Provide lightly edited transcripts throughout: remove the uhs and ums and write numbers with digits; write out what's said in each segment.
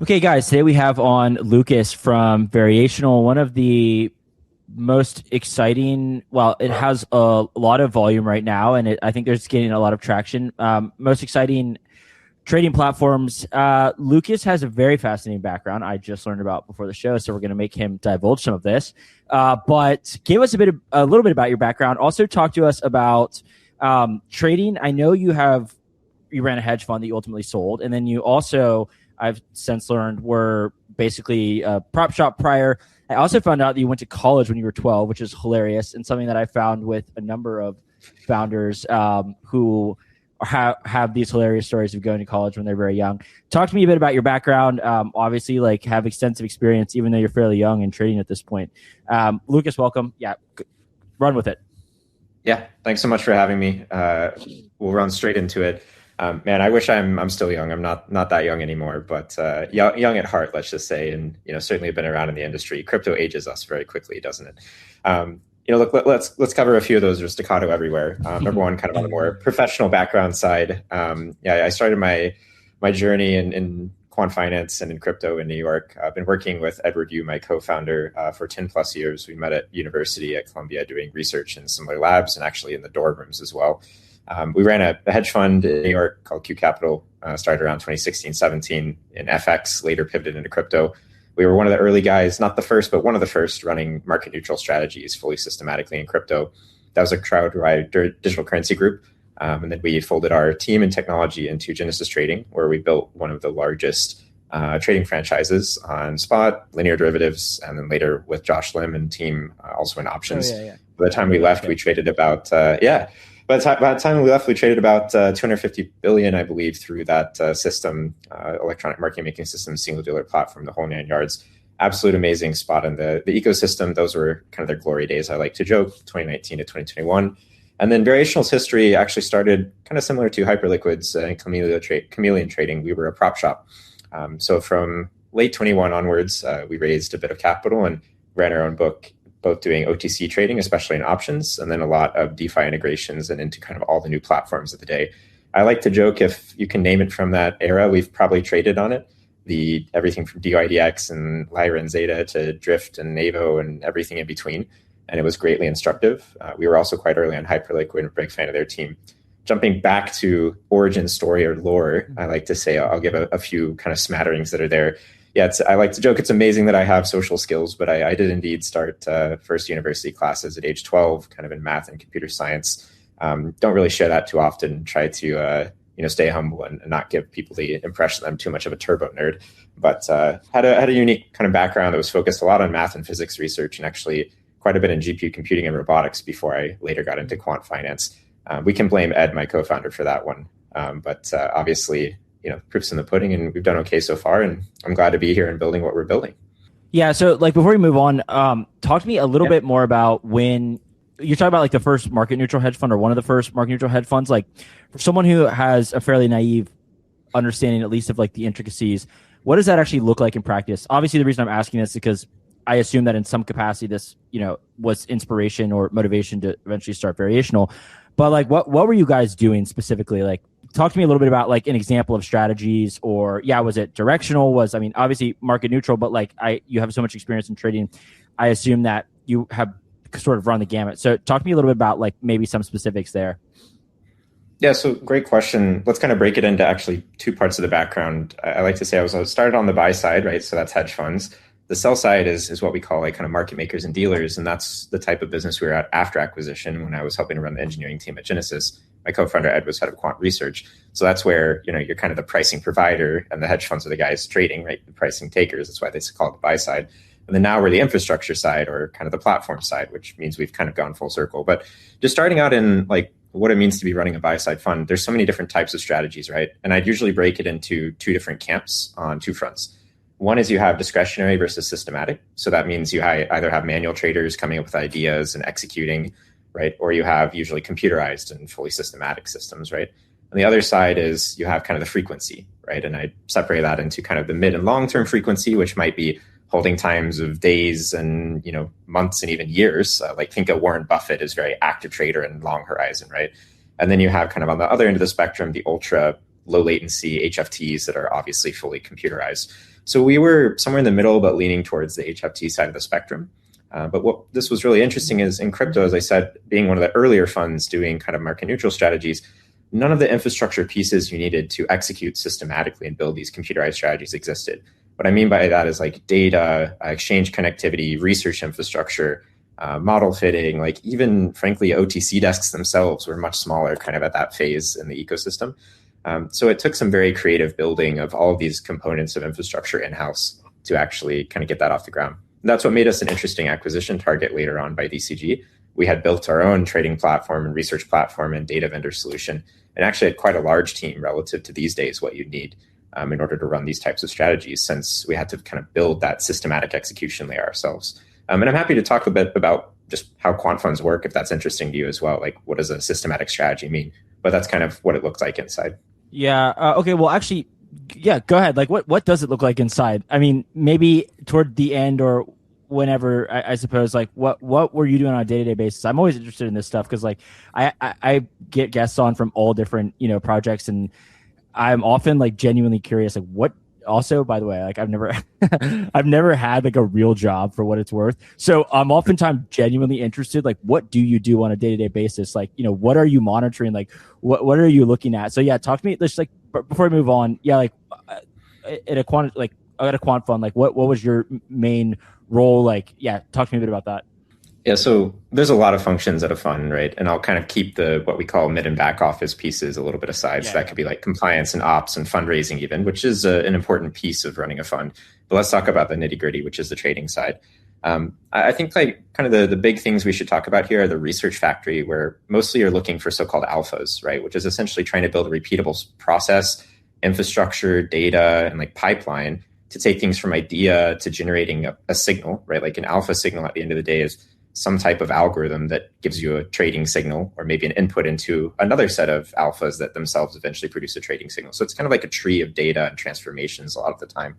Okay, guys, today we have on Lucas from Variational, one of the most exciting, well, it has a lot of volume right now, and I think there's getting a lot of traction. Most exciting trading platforms. Lucas has a very fascinating background I just learned about before the show, so we're going to make him divulge some of this. But give us a little bit about your background. Also talk to us about trading. I know you ran a hedge fund that you ultimately sold, and then you also, I've since learned, were basically a prop shop prior. I also found out that you went to college when you were 12, which is hilarious, and something that I found with a number of founders who have these hilarious stories of going to college when they're very young. Talk to me a bit about your background. Obviously, like, have extensive experience, even though you're fairly young in trading at this point. Lucas, welcome. Yeah, run with it. Yeah, thanks so much for having me. We'll run straight into it. Man, I wish I'm still young. I'm not that young anymore, but young at heart, let's just say, and certainly have been around in the industry. Crypto ages us very quickly, doesn't it? Look, let's cover a few of those. There's staccato everywhere. Number one, kind of on the more professional background side. I started my journey in quant finance and in crypto in New York. I've been working with Edward Yu, my co-founder, for 10 plus years. We met at university at Columbia doing research in similar labs and actually in the dorm rooms as well. We ran a hedge fund in New York called Q Capital, started around 2016-17 in FX, later pivoted into crypto. We were one of the early guys, not the first, but one of the first running market neutral strategies fully systematically in crypto. That was a crowd-derived digital currency group. And then we folded our team and technology into Genesis Trading, where we built one of the largest trading franchises on spot, linear derivatives, and then later with Josh Lim and team also in options. By the time we left, we traded about, By the time we left, we traded about 250 billion, I believe, through that system, electronic market making system, single dealer platform, the whole 9 yards. Absolute amazing spot in the ecosystem. Those were kind of their glory days, I like to joke, 2019 to 2021. And then Variational's history actually started kind of similar to Hyperliquid's and Chameleon trading. We were a prop shop. So from late 21 onwards, we raised a bit of capital and ran our own book, both doing OTC trading, especially in options, and then a lot of DeFi integrations and into kind of all the new platforms of the day. I like to joke, if you can name it from that era, we've probably traded on it. Everything from DYDX and Lyra and Zeta to Drift and Navo and everything in between. And it was greatly instructive. We were also quite early on Hyperliquid and a big fan of their team. Jumping back to origin story or lore, I like to say, I'll give a few kind of smatterings that are there. Yeah, I like to joke, it's amazing that I have social skills, but I did indeed start first university classes at age 12, kind of in math and computer science. Don't really share that too often. Try to stay humble and not give people the impression that I'm too much of a turbo nerd. But had a unique kind of background that was focused a lot on math and physics research, and actually quite a bit in GPU computing and robotics before I later got into quant finance. We can blame Ed, my co-founder, for that one. But obviously, proof's in the pudding, and we've done okay so far, and I'm glad to be here and building what we're building. Yeah, so like before we move on, talk to me a little bit more about when you're talking about like the first market neutral hedge fund or one of the first market neutral hedge funds. Like, for someone who has a fairly naive understanding, at least of like the intricacies, what does that actually look like in practice? Obviously, the reason I'm asking this is because I assume that in some capacity this was inspiration or motivation to eventually start Variational. But like, what were you guys doing specifically? Like, talk to me a little bit about like an example of strategies, or was it directional? Obviously market neutral, but like you have so much experience in trading, I assume that you have sort of run the gamut. So talk to me a little bit about like maybe some specifics there. Yeah, so great question. Let's kind of break it into actually two parts of the background. I like to say I was started on the buy side, right? So that's hedge funds. The sell side is what we call like kind of market makers and dealers. And that's the type of business we were at after acquisition when I was helping to run the engineering team at Genesis. My co-founder, Ed, was head of quant research. So that's where, you're kind of the pricing provider and the hedge funds are the guys trading, right? The pricing takers. That's why they call it the buy side. And then now we're the infrastructure side, or kind of the platform side, which means we've kind of gone full circle. But just starting out in like what it means to be running a buy side fund, there's so many different types of strategies, right? And I'd usually break it into two different camps on two fronts. One is you have discretionary versus systematic. So that means you either have manual traders coming up with ideas and executing, right? Or you have usually computerized and fully systematic systems, right? And the other side is you have kind of the frequency, right? And I separate that into kind of the mid and long-term frequency, which might be holding times of days and, months and even years. Like think of Warren Buffett as very active trader and long horizon, right? And then you have kind of on the other end of the spectrum, the ultra low latency HFTs that are obviously fully computerized. So we were somewhere in the middle, but leaning towards the HFT side of the spectrum. But what this was really interesting is in crypto, as I said, being one of the earlier funds doing kind of market neutral strategies, none of the infrastructure pieces you needed to execute systematically and build these computerized strategies existed. What I mean by that is like data, exchange connectivity, research infrastructure, model fitting, like even frankly, OTC desks themselves were much smaller kind of at that phase in the ecosystem. So it took some very creative building of all of these components of infrastructure in-house to actually kind of get that off the ground. And that's what made us an interesting acquisition target later on by DCG. We had built our own trading platform and research platform and data vendor solution, and actually had quite a large team relative to these days what you'd need in order to run these types of strategies, since we had to kind of build that systematic execution layer ourselves. And I'm happy to talk a bit about just how quant funds work, if that's interesting to you as well. Like, what does a systematic strategy mean? But that's kind of what it looks like inside. Yeah. Okay. Well, actually, yeah, go ahead. Like, what does it look like inside? I mean, maybe toward the end or whenever, I suppose, like, what were you doing on a day-to-day basis? I'm always interested in this stuff because, like, I get guests on from all different, projects, and I'm often, like, genuinely curious, like, what. Also, by the way, like, I've never I've never had like a real job for what it's worth. So I'm oftentimes genuinely interested, like, what do you do on a day-to-day basis? Like, what are you monitoring? Like, what are you looking at? So yeah, talk to me. Let's, like, before we move on. Yeah, like, at a quant fund, like, what was your main role? Like, yeah, talk to me a bit about that. Yeah, so there's a lot of functions at a fund, right? And I'll kind of keep the what we call mid and back office pieces a little bit aside. Yeah. So that could be like compliance and ops and fundraising even, which is an important piece of running a fund. But let's talk about the nitty gritty, which is the trading side. I think like kind of the big things we should talk about here are the research factory, where mostly you're looking for so-called alphas, right? Which is essentially trying to build a repeatable process, infrastructure, data, and like pipeline to take things from idea to generating a signal, right? Like an alpha signal at the end of the day is some type of algorithm that gives you a trading signal, or maybe an input into another set of alphas that themselves eventually produce a trading signal. So it's kind of like a tree of data and transformations a lot of the time.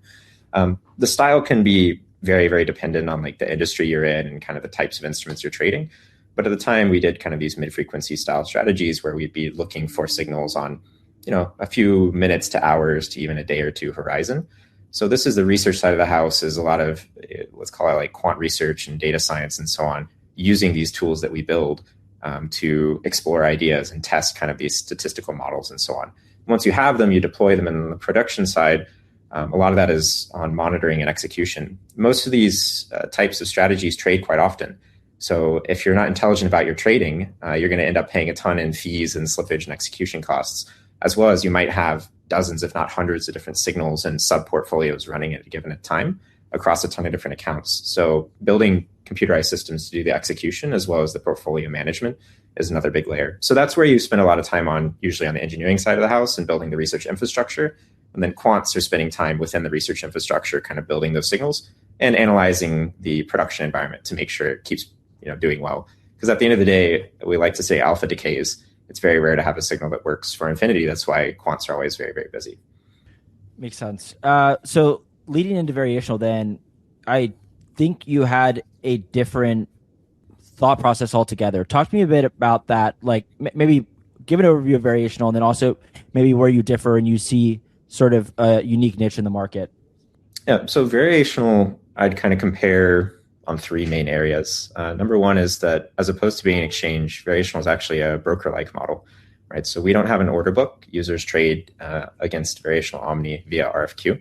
The style can be very, very dependent on like the industry you're in and kind of the types of instruments you're trading. But at the time, we did kind of these mid-frequency style strategies where we'd be looking for signals on, a few minutes to hours to even a day or two horizon. So this is the research side of the house, is a lot of, let's call it like quant research and data science and so on, using these tools that we build to explore ideas and test kind of these statistical models and so on. Once you have them, you deploy them. In the production side, a lot of that is on monitoring and execution. Most of these types of strategies trade quite often. So if you're not intelligent about your trading, you're going to end up paying a ton in fees and slippage and execution costs, as well as you might have dozens, if not hundreds, of different signals and sub-portfolios running at a given time across a ton of different accounts. So building computerized systems to do the execution as well as the portfolio management is another big layer. So that's where you spend a lot of time on, usually on the engineering side of the house and building the research infrastructure. And then quants are spending time within the research infrastructure, kind of building those signals and analyzing the production environment to make sure it keeps doing well. Because at the end of the day, we like to say alpha decays. It's very rare to have a signal that works for infinity. That's why quants are always very, very busy. Makes sense. So leading into variational, then, I think you had a different thought process altogether. Talk to me a bit about that. Like, maybe give an overview of variational, and then also maybe where you differ and you see sort of a unique niche in the market. Yeah. So variational, I'd kind of compare on three main areas. Number one is that as opposed to being an exchange, variational is actually a broker-like model, right? So we don't have an order book. Users trade against variational Omni via RFQ.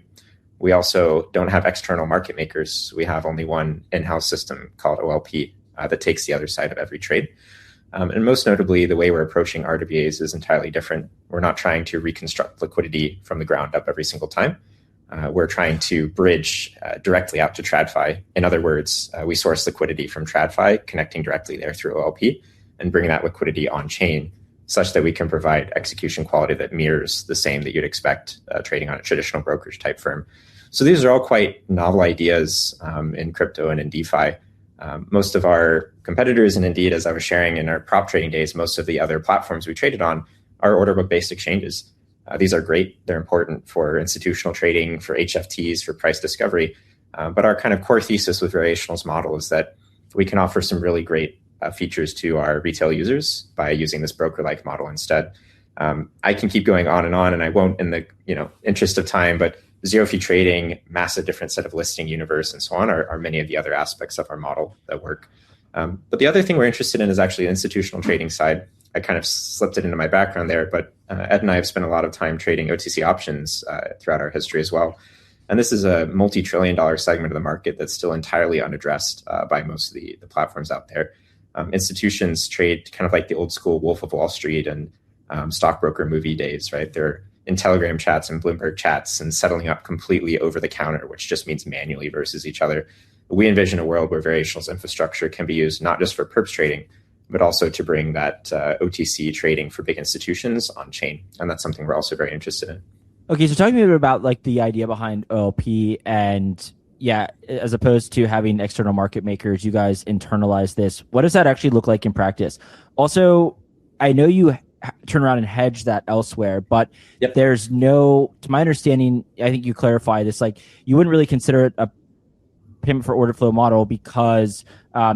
We also don't have external market makers. We have only one in-house system called OLP that takes the other side of every trade. And most notably, the way we're approaching RWAs is entirely different. We're not trying to reconstruct liquidity from the ground up every single time. We're trying to bridge directly out to Tradfi. In other words, we source liquidity from Tradfi, connecting directly there through OLP, and bring that liquidity on chain such that we can provide execution quality that mirrors the same that you'd expect trading on a traditional brokerage type firm. So these are all quite novel ideas in crypto and in DeFi. Most of our competitors, and indeed, as I was sharing in our prop trading days, most of the other platforms we traded on are order book-based exchanges. These are great. They're important for institutional trading, for HFTs, for price discovery. But our kind of core thesis with Variational's model is that we can offer some really great features to our retail users by using this broker-like model instead. I can keep going on, and I won't in the interest of time, but zero fee trading, massive different set of listing universe, and so on are many of the other aspects of our model that work. But the other thing we're interested in is actually the institutional trading side. I kind of slipped it into my background there, but Ed and I have spent a lot of time trading OTC options throughout our history as well. And this is a multi-trillion-dollar segment of the market that's still entirely unaddressed by most of the platforms out there. Institutions trade kind of like the old school Wolf of Wall Street and stockbroker movie days, right? They're in Telegram chats and Bloomberg chats and settling up completely over the counter, which just means manually versus each other. We envision a world where Variational's infrastructure can be used not just for perps trading, but also to bring that OTC trading for big institutions on chain. And that's something we're also very interested in. Okay, so talk to me a bit about like the idea behind OLP and as opposed to having external market makers, you guys internalize this. What does that actually look like in practice? Also, I know you turn around and hedge that elsewhere, but there's no, to my understanding, I think you clarify this, like you wouldn't really consider it a payment for order flow model because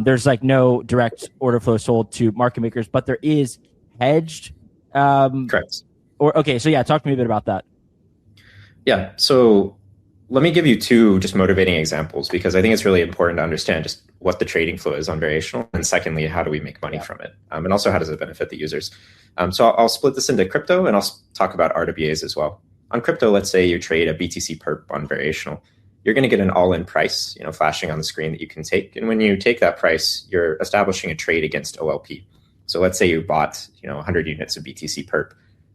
there's like no direct order flow sold to market makers, but there is hedged. Correct. Talk to me a bit about that. Yeah. So let me give you two just motivating examples because I think it's really important to understand just what the trading flow is on Variational. And secondly, how do we make money from it? And also how does it benefit the users? So I'll split this into crypto and I'll talk about RWAs as well. On crypto, let's say you trade a BTC perp on Variational. You're going to get an all-in price, flashing on the screen that you can take. And when you take that price, you're establishing a trade against OLP. So let's say you bought, 100 units of BTC perp.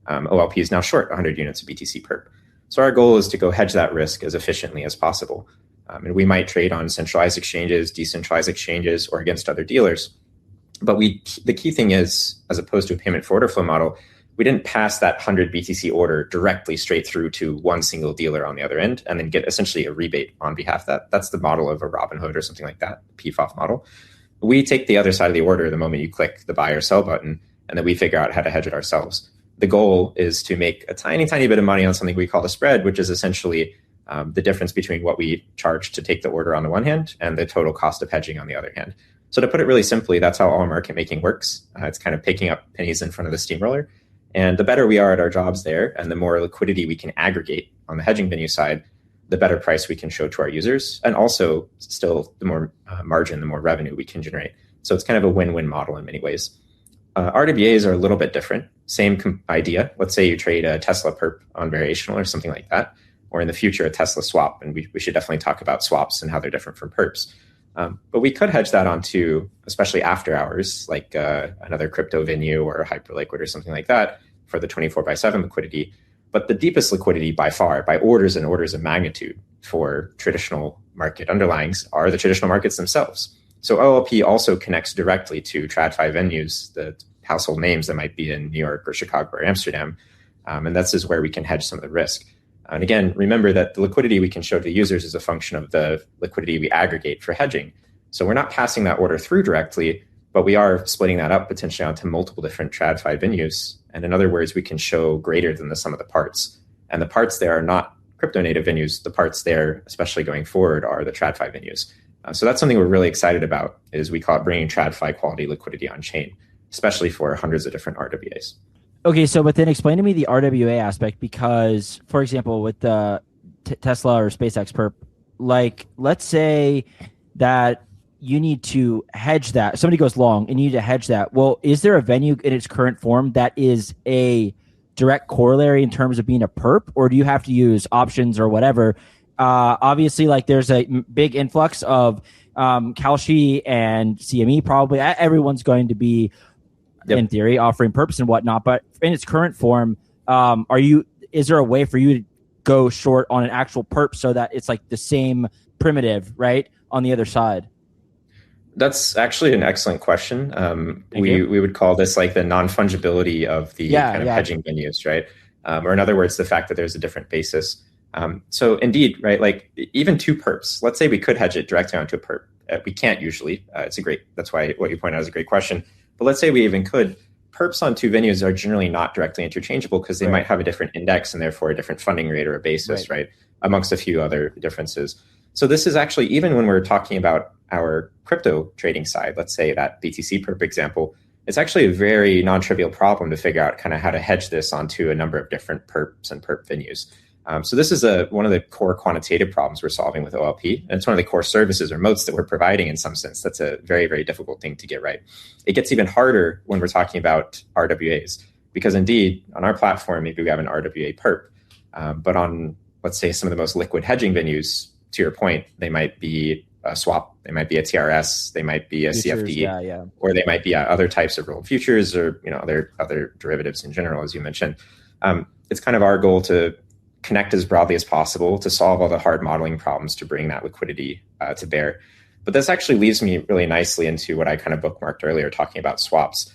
OLP is now short 100 units of BTC perp. So our goal is to go hedge that risk as efficiently as possible. And we might trade on centralized exchanges, decentralized exchanges, or against other dealers. But the key thing is, as opposed to a payment for order flow model, we didn't pass that 100 BTC order directly straight through to one single dealer on the other end and then get essentially a rebate on behalf of that. That's the model of a Robinhood or something like that, PFOF model. We take the other side of the order the moment you click the buy or sell button, and then we figure out how to hedge it ourselves. The goal is to make a tiny, tiny bit of money on something we call the spread, which is essentially the difference between what we charge to take the order on the one hand and the total cost of hedging on the other hand. So to put it really simply, that's how all market making works. It's kind of picking up pennies in front of the steamroller. And the better we are at our jobs there and the more liquidity we can aggregate on the hedging venue side, the better price we can show to our users. And also still the more margin, the more revenue we can generate. So it's kind of a win-win model in many ways. RWAs are a little bit different. Same idea. Let's say you trade a Tesla perp on Variational or something like that, or in the future, a Tesla swap. And we should definitely talk about swaps and how they're different from perps. But we could hedge that onto, especially after hours, like another crypto venue or a Hyperliquid or something like that for the 24/7 liquidity. But the deepest liquidity by far, by orders and orders of magnitude for traditional market underlyings are the traditional markets themselves. So OLP also connects directly to Tradfi venues, the household names that might be in New York or Chicago or Amsterdam. And this is where we can hedge some of the risk. And again, remember that the liquidity we can show to users is a function of the liquidity we aggregate for hedging. So we're not passing that order through directly, but we are splitting that up potentially onto multiple different TradFi venues. And in other words, we can show greater than the sum of the parts. And the parts there are not crypto native venues. The parts there, especially going forward, are the TradFi venues. So that's something we're really excited about, is we call it bringing TradFi quality liquidity on chain, especially for hundreds of different RWAs. Okay, so but then explain to me the RWA aspect, because, for example, with the Tesla or SpaceX perp, like let's say that you need to hedge that. Somebody goes long and you need to hedge that. Well, is there a venue in its current form that is a direct corollary in terms of being a perp, or do you have to use options or whatever? Obviously, like there's a big influx of Kalshi and CME. Probably everyone's going to be, in theory, offering perps and whatnot. But in its current form, is there a way for you to go short on an actual perp so that it's like the same primitive, right, on the other side? That's actually an excellent question. We would call this like the non-fungibility of the hedging venues, right? Or in other words, the fact that there's a different basis. So indeed, right, like even two perps, let's say we could hedge it directly onto a perp. We can't usually. That's why what you point out is a great question. But let's say we even could. Perps on two venues are generally not directly interchangeable because they might have a different index and therefore a different funding rate or a basis, right? Amongst a few other differences. So this is actually, even when we're talking about our crypto trading side, let's say that BTC perp example, it's actually a very non-trivial problem to figure out kind of how to hedge this onto a number of different perps and perp venues. So this is one of the core quantitative problems we're solving with OLP. And it's one of the core services or moats that we're providing in some sense. That's a very, very difficult thing to get right. It gets even harder when we're talking about RWAs, because indeed on our platform, maybe we have an RWA perp, but on, let's say, some of the most liquid hedging venues, to your point, they might be a swap, they might be a TRS, they might be a Futures, CFD, or they might be other types of rolled futures, or other derivatives in general, as you mentioned. It's kind of our goal to connect as broadly as possible to solve all the hard modeling problems to bring that liquidity to bear. But this actually leads me really nicely into what I kind of bookmarked earlier, talking about swaps.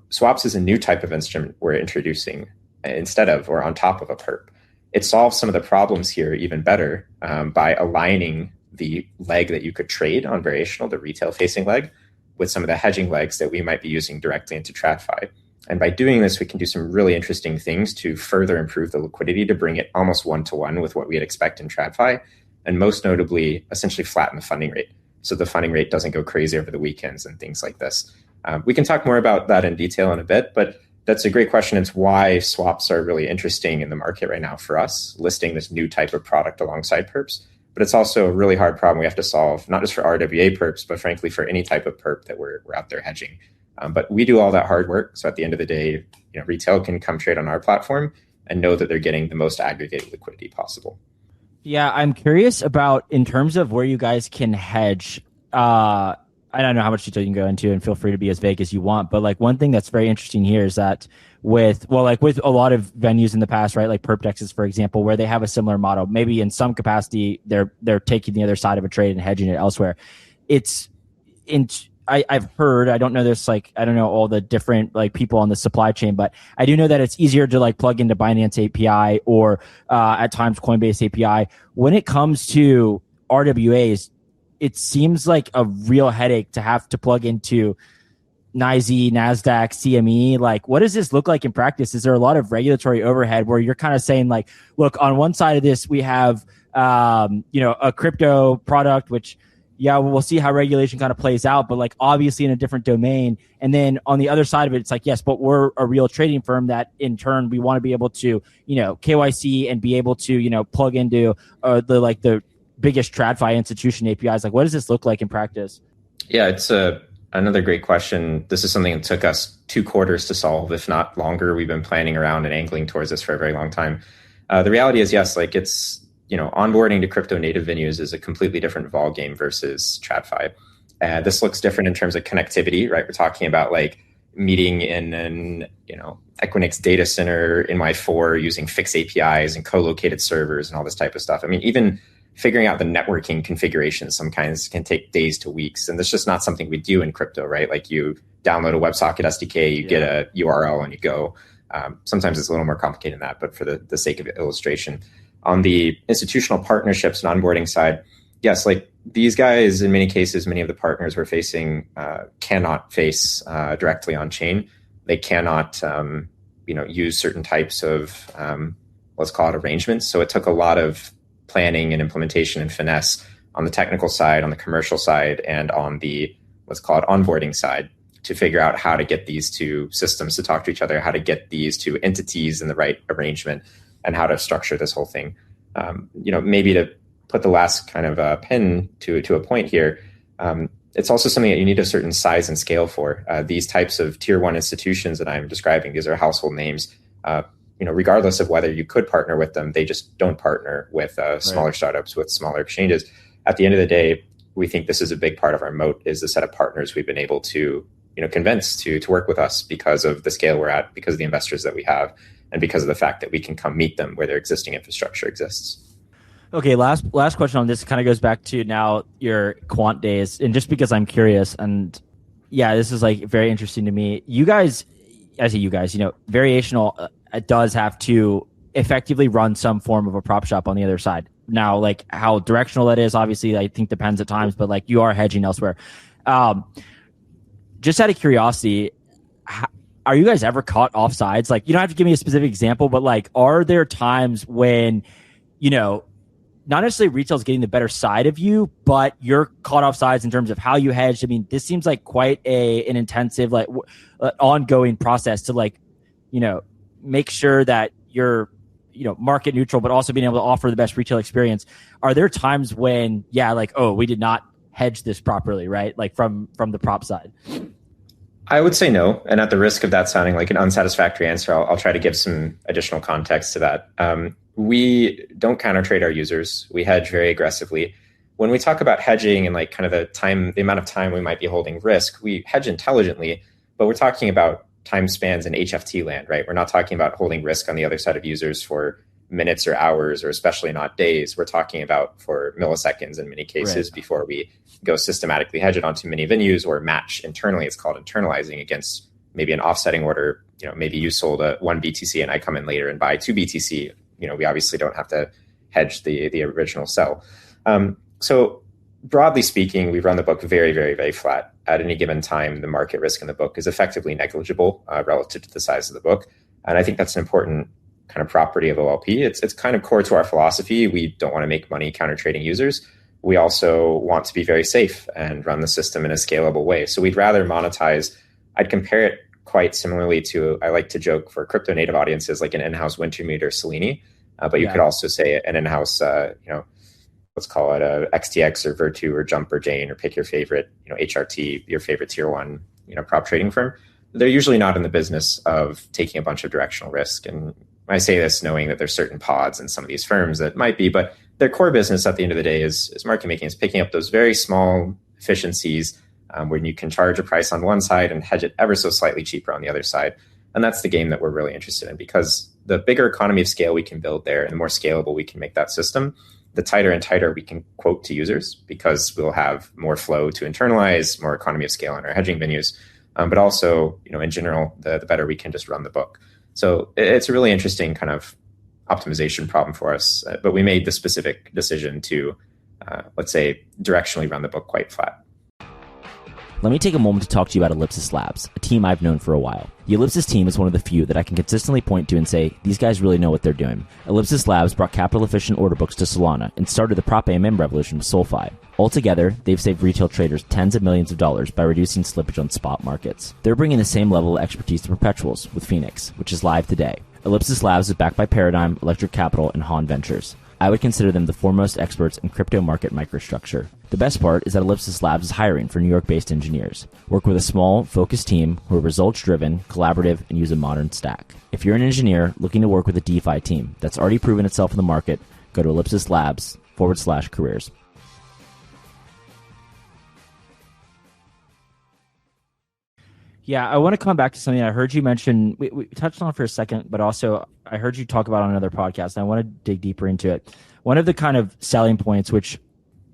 Swaps is a new type of instrument we're introducing instead of or on top of a perp. It solves some of the problems here even better by aligning the leg that you could trade on Variational, the retail-facing leg, with some of the hedging legs that we might be using directly into Tradfi. And by doing this, we can do some really interesting things to further improve the liquidity to bring it almost one-to-one with what we'd expect in Tradfi, and most notably, essentially flatten the funding rate. So the funding rate doesn't go crazy over the weekends and things like this. We can talk more about that in detail in a bit, but that's a great question. It's why swaps are really interesting in the market right now for us, listing this new type of product alongside perps. But it's also a really hard problem we have to solve, not just for RWA perps, but frankly for any type of perp that we're out there hedging. But we do all that hard work. So at the end of the day, retail can come trade on our platform and know that they're getting the most aggregated liquidity possible. Yeah, I'm curious about, in terms of where you guys can hedge. I don't know how much detail you can go into, and feel free to be as vague as you want. But like one thing that's very interesting here is that with a lot of venues in the past, right, like Perpdexes, for example, where they have a similar model, maybe in some capacity they're taking the other side of a trade and hedging it elsewhere. I've heard, I don't know this, I don't know all the different people on the supply chain, but I do know that it's easier to plug into Binance API or at times Coinbase API. When it comes to RWAs, it seems like a real headache to have to plug into NYSE, NASDAQ, CME. What does this look like in practice? Is there a lot of regulatory overhead where you're kind of saying look, on one side of this, we have, a crypto product, which, yeah, we'll see how regulation kind of plays out, but obviously in a different domain. And then on the other side of it, it's yes, but we're a real trading firm that in turn, we want to be able to, KYC and be able to, plug into the biggest TradFi institution APIs. What does this look like in practice? Yeah, it's another great question. This is something that took us 2 quarters to solve, if not longer. We've been planning around and angling towards this for a very long time. The reality is, yes, it's, onboarding to crypto native venues is a completely different vol game versus TradFi. This looks different in terms of connectivity, right? We're talking about meeting in an, Equinix data center in Y4 using fixed APIs and co-located servers and all this type of stuff. I mean, even figuring out the networking configuration sometimes can take days to weeks. And that's just not something we do in crypto, right? You download a WebSocket SDK, you get a URL and you go. Sometimes it's a little more complicated than that, but for the sake of illustration. On the institutional partnerships and onboarding side, yes, these guys, in many cases, many of the partners we're facing cannot face directly on chain. They cannot, use certain types of, let's call it arrangements. So it took a lot of planning and implementation and finesse on the technical side, on the commercial side, and on the, let's call it onboarding side, to figure out how to get these two systems to talk to each other, how to get these two entities in the right arrangement, and how to structure this whole thing. Maybe to put the last kind of pin to a point here, it's also something that you need a certain size and scale for. These types of tier 1 institutions that I'm describing, these are household names. Regardless of whether you could partner with them, they just don't partner with smaller startups, with smaller exchanges. At the end of the day, we think this is a big part of our moat, is the set of partners we've been able to, convince to work with us because of the scale we're at, because of the investors that we have, and because of the fact that we can come meet them where their existing infrastructure exists. Okay, last question on this kind of goes back to now your quant days, and just because I'm curious, and yeah, this is very interesting to me. You guys, Variational does have to effectively run some form of a prop shop on the other side. Now, how directional that is, obviously, I think depends at times, but you are hedging elsewhere. Just out of curiosity, are you guys ever caught offsides? You don't have to give me a specific example, but are there times when, not necessarily retail's getting the better side of you, but you're caught off sides in terms of how you hedged. I mean, this seems like quite an intensive, like ongoing process to like, make sure that you're, market neutral, but also being able to offer the best retail experience. Are there times when, we did not hedge this properly, right? Like from the prop side? I would say no. And at the risk of that sounding like an unsatisfactory answer, I'll try to give some additional context to that. We don't counter trade our users. We hedge very aggressively. When we talk about hedging and like kind of the amount of time we might be holding risk, we hedge intelligently, but we're talking about time spans in HFT land, right? We're not talking about holding risk on the other side of users for minutes or hours, or especially not days. We're talking about for milliseconds in many cases, right, before we go systematically hedge it onto many venues or match internally. It's called internalizing against maybe an offsetting order. Maybe you sold one BTC and I come in later and buy 2 BTC. We obviously don't have to hedge the original sell. So broadly speaking, we run the book very, very, very flat. At any given time, the market risk in the book is effectively negligible relative to the size of the book. And I think that's an important kind of property of OLP. It's kind of core to our philosophy. We don't want to make money counter trading users. We also want to be very safe and run the system in a scalable way. So we'd rather monetize. I'd compare it quite similarly to, I like to joke for crypto native audiences, like an in-house Wintermeter Selene. But you could also say an in-house, let's call it a XTX or Virtu or Jump or Jane, or pick your favorite, HRT, your favorite tier one, prop trading firm. They're usually not in the business of taking a bunch of directional risk. And I say this knowing that there's certain pods in some of these firms that might be, but their core business at the end of the day is market making, is picking up those very small efficiencies when you can charge a price on one side and hedge it ever so slightly cheaper on the other side. And that's the game that we're really interested in, because the bigger economy of scale we can build there and the more scalable we can make that system, the tighter and tighter we can quote to users, because we'll have more flow to internalize, more economy of scale in our hedging venues. But also, in general, the better we can just run the book. So it's a really interesting kind of optimization problem for us. But we made the specific decision to, let's say, directionally run the book quite flat. Let me take a moment to talk to you about Ellipsis Labs, a team I've known for a while. The Ellipsis team is one of the few that I can consistently point to and say, these guys really know what they're doing. Ellipsis Labs brought capital-efficient order books to Solana and started the Prop AMM revolution with SolFi. Altogether, they've saved retail traders tens of millions of dollars by reducing slippage on spot markets. They're bringing the same level of expertise to perpetuals with Phoenix, which is live today. Ellipsis Labs is backed by Paradigm, Electric Capital, and Han Ventures. I would consider them the foremost experts in crypto market microstructure. The best part is that Ellipsis Labs is hiring for New York-based engineers. Work with a small, focused team who are results-driven, collaborative, and use a modern stack. If you're an engineer looking to work with a DeFi team that's already proven itself in the market, go to ellipsislabs.com/careers. Yeah, I want to come back to something I heard you mention. We touched on it for a second, but also I heard you talk about on another podcast, and I want to dig deeper into it. One of the kind of selling points, which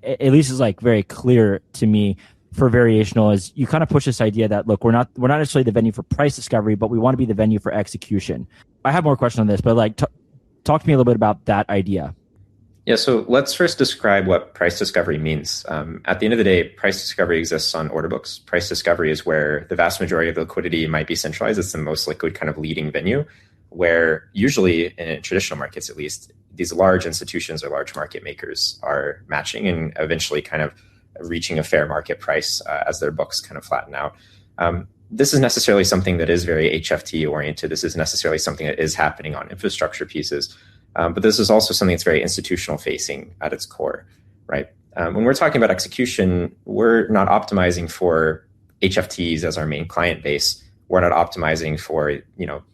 at least is like very clear to me for Variational, is you kind of push this idea that, look, we're not necessarily the venue for price discovery, but we want to be the venue for execution. I have more questions on this, but like talk to me a little bit about that idea. Yeah, so let's first describe what price discovery means. At the end of the day, price discovery exists on order books. Price discovery is where the vast majority of the liquidity might be centralized. It's the most liquid kind of leading venue, where usually in traditional markets, at least, these large institutions or large market makers are matching and eventually kind of reaching a fair market price as their books kind of flatten out. This is necessarily something that is very HFT oriented. This is necessarily something that is happening on infrastructure pieces. But this is also something that's very institutional facing at its core, right? When we're talking about execution, we're not optimizing for HFTs as our main client base. We're not optimizing for,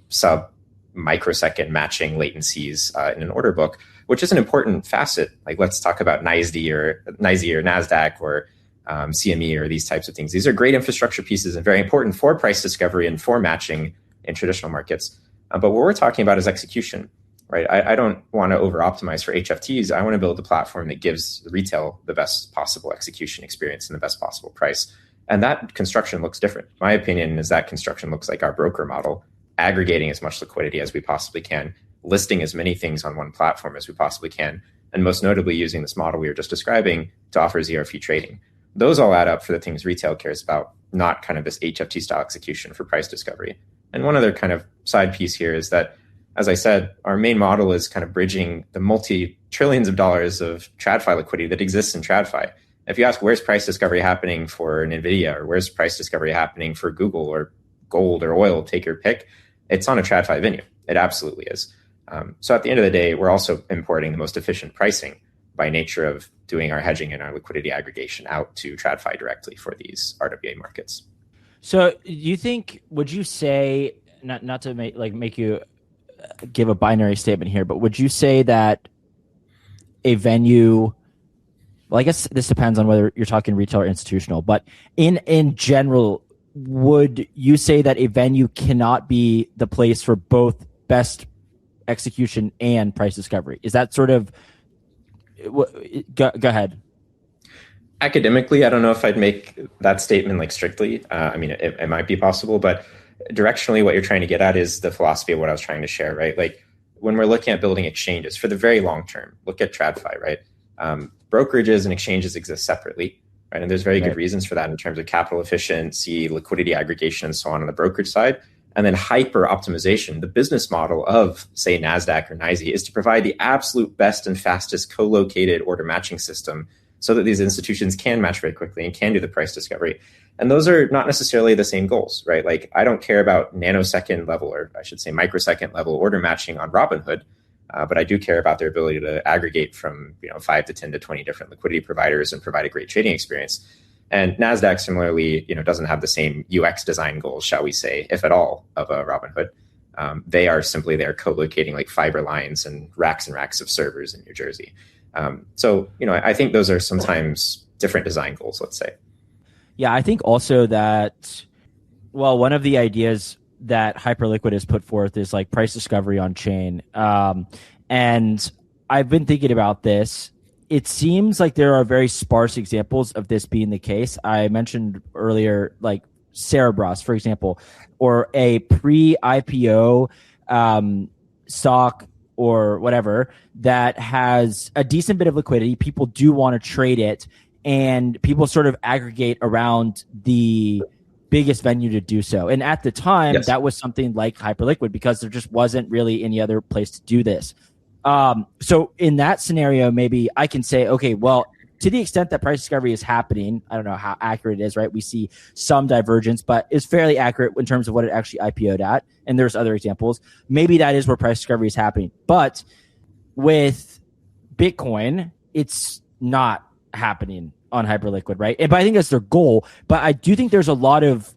sub microsecond matching latencies in an order book, which is an important facet. Like, let's talk about NYSE or NASDAQ or CME or these types of things. These are great infrastructure pieces and very important for price discovery and for matching in traditional markets. But what we're talking about is execution. Right. I don't want to over optimize for HFTs. I want to build a platform that gives the retail the best possible execution experience and the best possible price. And that construction looks different. My opinion is that construction looks like our broker model, aggregating as much liquidity as we possibly can, listing as many things on one platform as we possibly can, and most notably using this model we were just describing to offer zero fee trading. Those all add up for the things retail cares about, not kind of this HFT style execution for price discovery. And one other kind of side piece here is that as I said, our main model is kind of bridging the multi-trillions of dollars of TradFi liquidity that exists in TradFi. If you ask where's price discovery happening for an NVIDIA, or where's price discovery happening for Google or gold or oil, take your pick, it's on a TradFi venue. It absolutely is. So at the end of the day, we're also importing the most efficient pricing by nature of doing our hedging and our liquidity aggregation out to TradFi directly for these RWA markets. So you think, would you say, not to make you give a binary statement here, but would you say that a venue, well, I guess this depends on whether you're talking retail or institutional, but in general, would you say that a venue cannot be the place for both best execution and price discovery? Is that sort of, go ahead. Academically, I don't know if I'd make that statement like strictly. I mean, it might be possible, but directionally what you're trying to get at is the philosophy of what I was trying to share, right? Like when we're looking at building exchanges for the very long term, look at TradFi, right? Brokerages and exchanges exist separately, right? And there's very good reasons for that in terms of capital efficiency, liquidity aggregation, and so on the brokerage side. And then hyper optimization, the business model of, say, NASDAQ or NYSE, is to provide the absolute best and fastest co-located order matching system so that these institutions can match very quickly and can do the price discovery. And those are not necessarily the same goals, right? Like I don't care about nanosecond level, or I should say microsecond level order matching on Robinhood, but I do care about their ability to aggregate from 5 to 10 to 20 different liquidity providers and provide a great trading experience. And NASDAQ similarly, doesn't have the same UX design goals, shall we say, if at all, of a Robinhood. They are simply there co-locating like fiber lines and racks of servers in New Jersey. So I think those are sometimes different design goals, let's say. Yeah, I think also that, well, one of the ideas that Hyperliquid has put forth is like price discovery on chain. And I've been thinking about this. It seems like there are very sparse examples of this being the case. I mentioned earlier, like Cerebras, for example, or a pre-IPO stock or whatever that has a decent bit of liquidity. People do want to trade it, and people sort of aggregate around the biggest venue to do so. And at the time, yes, that was something like Hyperliquid because there just wasn't really any other place to do this. So in that scenario, maybe I can say, okay, well, to the extent that price discovery is happening, I don't know how accurate it is, right? We see some divergence, but it's fairly accurate in terms of what it actually IPO'd at. And there's other examples. Maybe that is where price discovery is happening. But with Bitcoin, it's not happening on Hyperliquid, right? But I think that's their goal. But I do think there's a lot of,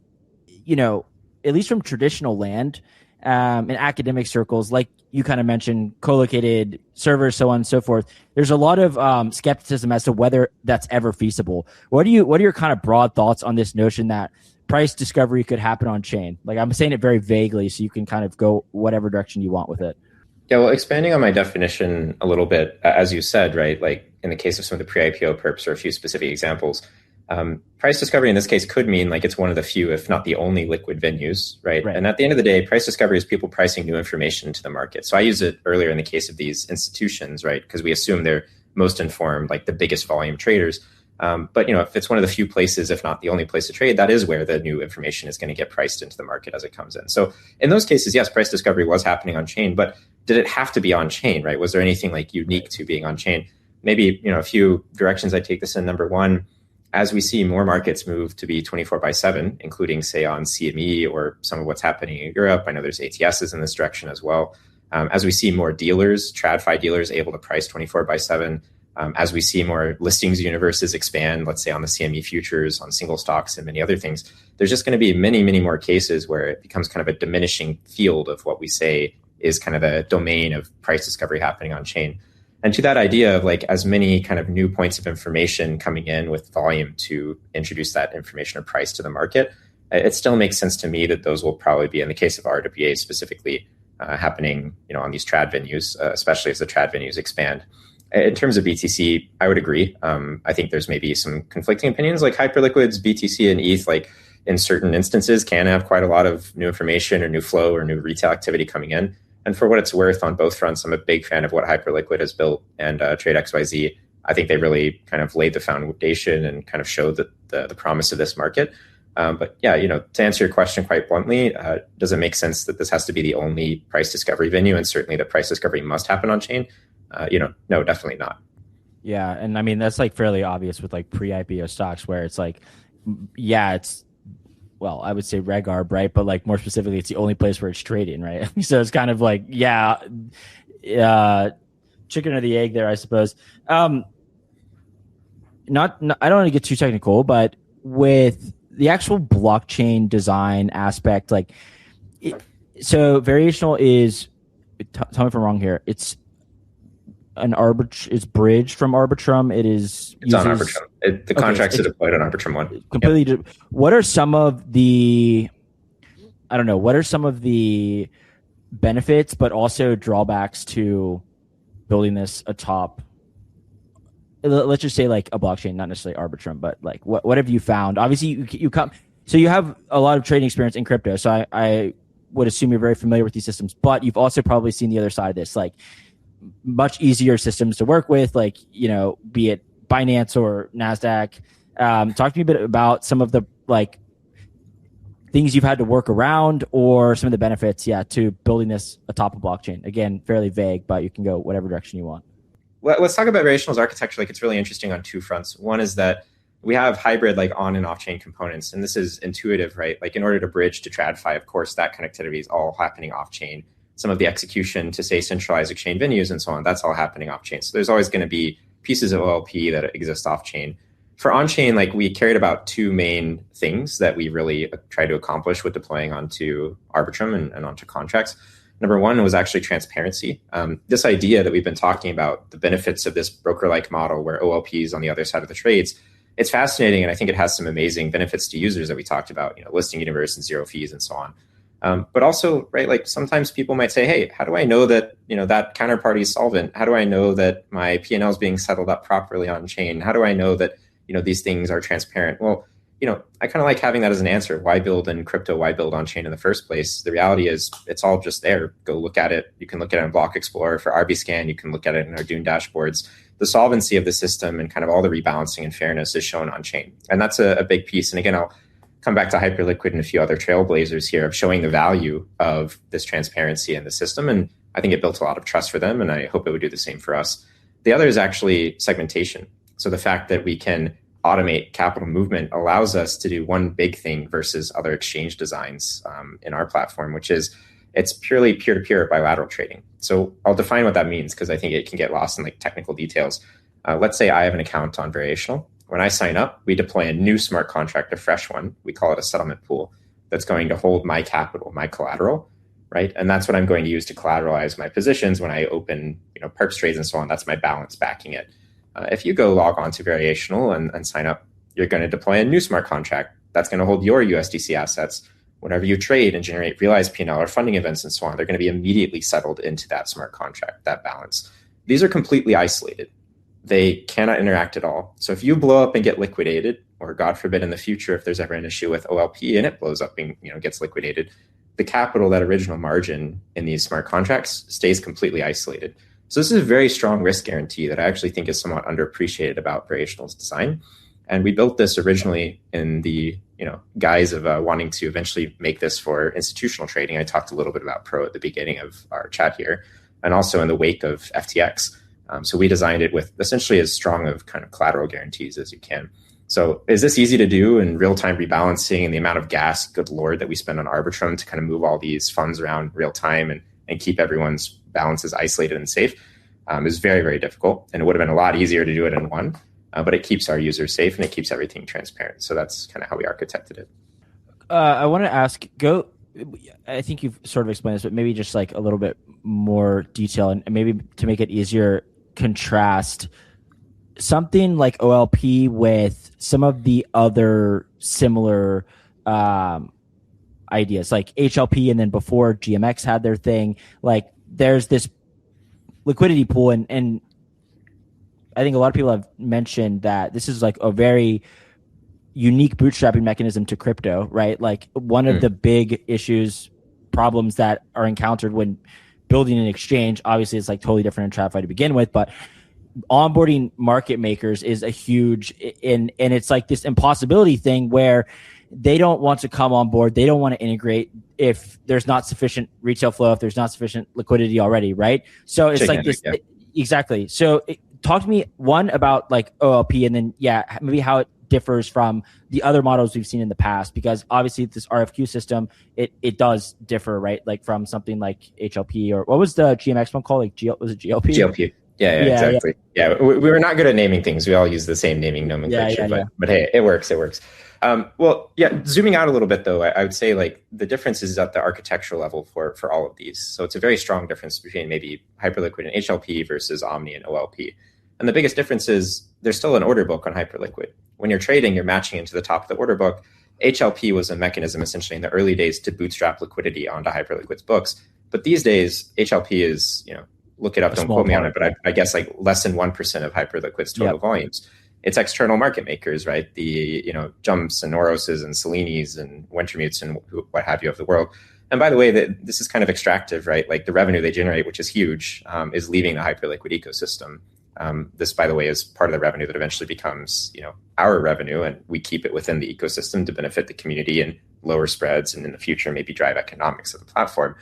at least from traditional land, in academic circles, like you kind of mentioned, co-located servers, so on and so forth. There's a lot of skepticism as to whether that's ever feasible. What are your kind of broad thoughts on this notion that price discovery could happen on chain? Like I'm saying it very vaguely, so you can kind of go whatever direction you want with it. Yeah, well, expanding on my definition a little bit, as you said, right? Like in the case of some of the pre-IPO perps or a few specific examples, price discovery in this case could mean like it's one of the few, if not the only liquid venues, right? And at the end of the day, price discovery is people pricing new information to the market. So I used it earlier in the case of these institutions, right? Because we assume they're most informed, like the biggest volume traders. But if it's one of the few places, if not the only place to trade, that is where the new information is going to get priced into the market as it comes in. So in those cases, yes, price discovery was happening on chain, but did it have to be on chain, right? Was there anything like unique to being on chain? Maybe, a few directions I take this in. Number one, as we see more markets move to be 24/7, including say on CME or some of what's happening in Europe, I know there's ATSs in this direction as well. As we see more dealers, TradFi dealers able to price 24/7, as we see more listings universes expand, let's say on the CME futures, on single stocks and many other things, there's just going to be many, many more cases where it becomes kind of a diminishing field of what we say is kind of the domain of price discovery happening on chain. And to that idea of like as many kind of new points of information coming in with volume to introduce that information or price to the market, it still makes sense to me that those will probably be, in the case of RWA specifically, happening on these trad venues, especially as the trad venues expand. In terms of BTC, I would agree. I think there's maybe some conflicting opinions, like Hyperliquid's BTC and ETH, like in certain instances can have quite a lot of new information or new flow or new retail activity coming in. And for what it's worth on both fronts, I'm a big fan of what Hyperliquid has built and Trade XYZ. I think they really kind of laid the foundation and kind of showed the promise of this market. But yeah, to answer your question quite bluntly, does it make sense that this has to be the only price discovery venue, and certainly the price discovery must happen on chain? No, definitely not. Yeah, and I mean that's like fairly obvious with like pre-IPO stocks where it's like, yeah, it's well, I would say Reg Arb, right? But like more specifically, it's the only place where it's trading, right? So it's kind of like, yeah, chicken or the egg there, I suppose. Not I don't want to get too technical, but with the actual blockchain design aspect, like, so variational is. Tell me if I'm wrong here. It's it's bridged from Arbitrum. It's on Arbitrum. The contracts are deployed on Arbitrum 1. Completely. Yep. What are some of the, I don't know, what are some of the benefits, but also drawbacks to building this atop, let's just say like a blockchain, not necessarily Arbitrum, but like what have you found? Obviously you come, so you have a lot of trading experience in crypto. So I would assume you're very familiar with these systems, but you've also probably seen the other side of this, like much easier systems to work with, like, be it Binance or NASDAQ. Talk to me a bit about some of the like things you've had to work around or some of the benefits, to building this atop a blockchain. Again, fairly vague, but you can go whatever direction you want. Well, let's talk about Variational's architecture. Like, it's really interesting on two fronts. One is that we have hybrid like on and off chain components, and this is intuitive, right? Like in order to bridge to Tradfi, of course, that connectivity is all happening off chain. Some of the execution to say centralized exchange venues and so on, that's all happening off chain. So there's always going to be pieces of OLP that exist off chain. For on chain, like we cared about two main things that we really try to accomplish with deploying onto Arbitrum and onto contracts. Number one was actually transparency. This idea that we've been talking about, the benefits of this broker-like model where OLP is on the other side of the trades, it's fascinating, and I think it has some amazing benefits to users that we talked about, listing universe and zero fees and so on. But also, right, like sometimes people might say, hey, how do I know that, that counterparty is solvent? How do I know that my P&L is being settled up properly on chain? How do I know that, these things are transparent? Well, I kind of like having that as an answer. Why build in crypto? Why build on chain in the first place? The reality is it's all just there. Go look at it. You can look at it in Block Explorer for RBScan. You can look at it in our Dune dashboards. The solvency of the system and kind of all the rebalancing and fairness is shown on chain. And that's a big piece. And again, I'll come back to Hyperliquid and a few other trailblazers here of showing the value of this transparency in the system. And I think it built a lot of trust for them, and I hope it would do the same for us. The other is actually segmentation. So the fact that we can automate capital movement allows us to do one big thing versus other exchange designs in our platform, which is it's purely peer-to-peer bilateral trading. So I'll define what that means because I think it can get lost in like technical details. Let's say I have an account on Variational. When I sign up, we deploy a new smart contract, a fresh one. We call it a settlement pool that's going to hold my capital, my collateral, right? And that's what I'm going to use to collateralize my positions when I open, Perps trades and so on. That's my balance backing it. If you go log on to Variational and sign up, you're going to deploy a new smart contract that's going to hold your USDC assets. Whenever you trade and generate realized P&L or funding events and so on, they're going to be immediately settled into that smart contract, that balance. These are completely isolated. They cannot interact at all. So if you blow up and get liquidated, or God forbid in the future, if there's ever an issue with OLP and it blows up and gets liquidated, the capital, that original margin in these smart contracts stays completely isolated. So this is a very strong risk guarantee that I actually think is somewhat underappreciated about Variational's design. And we built this originally in the guise of wanting to eventually make this for institutional trading. I talked a little bit about Pro at the beginning of our chat here, and also in the wake of FTX. So we designed it with essentially as strong of kind of collateral guarantees as you can. So is this easy to do in real-time rebalancing and the amount of gas, good Lord, that we spend on Arbitrum to kind of move all these funds around real time and keep everyone's balances isolated and safe is very, very difficult. And it would have been a lot easier to do it in one, but it keeps our users safe and it keeps everything transparent. So that's kind of how we architected it. I want to ask, I think you've sort of explained this, but maybe just like a little bit more detail and maybe to make it easier, contrast something like OLP with some of the other similar ideas like HLP, and then before GMX had their thing, like there's this liquidity pool, and I think a lot of people have mentioned that this is like a very unique bootstrapping mechanism to crypto, right? Like one of the big problems that are encountered when building an exchange, obviously it's like totally different in TradFi to begin with, but onboarding market makers is a huge, and it's like this impossibility thing where they don't want to come on board. They don't want to integrate if there's not sufficient retail flow, if there's not sufficient liquidity already, right? So it's like this. Yeah. Exactly. So talk to me, one, about like OLP, and then, maybe how it differs from the other models we've seen in the past, because obviously this RFQ system, it does differ, right? Like from something like HLP, or what was the GMX one called? Like was it GLP? GLP. Yeah, exactly. Yeah. We were not good at naming things. We all use the same naming nomenclature, but hey, it works. Zooming out a little bit though, I would say like the difference is at the architectural level for all of these. So it's a very strong difference between maybe Hyperliquid and HLP versus Omni and OLP. And the biggest difference is there's still an order book on Hyperliquid. When you're trading, you're matching into the top of the order book. HLP was a mechanism essentially in the early days to bootstrap liquidity onto Hyperliquid's books. But these days, HLP is, look it up, don't quote me on it, but I guess like less than 1% of Hyperliquid's total volumes. It's external market makers, right? The, Jumps and Noroses and Selinis and Wintermutes and what have you of the world. And by the way, this is kind of extractive, right? Like the revenue they generate, which is huge, is leaving the Hyperliquid ecosystem. This, by the way, is part of the revenue that eventually becomes, our revenue, and we keep it within the ecosystem to benefit the community and lower spreads, and in the future maybe drive economics of the platform.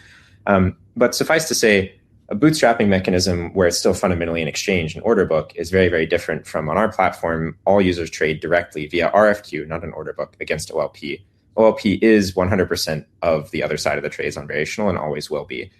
But suffice to say, a bootstrapping mechanism where it's still fundamentally an exchange and order book is very, very different from on our platform. All users trade directly via RFQ, not an order book, against OLP. OLP is 100% of the other side of the trades on Variational and always will be.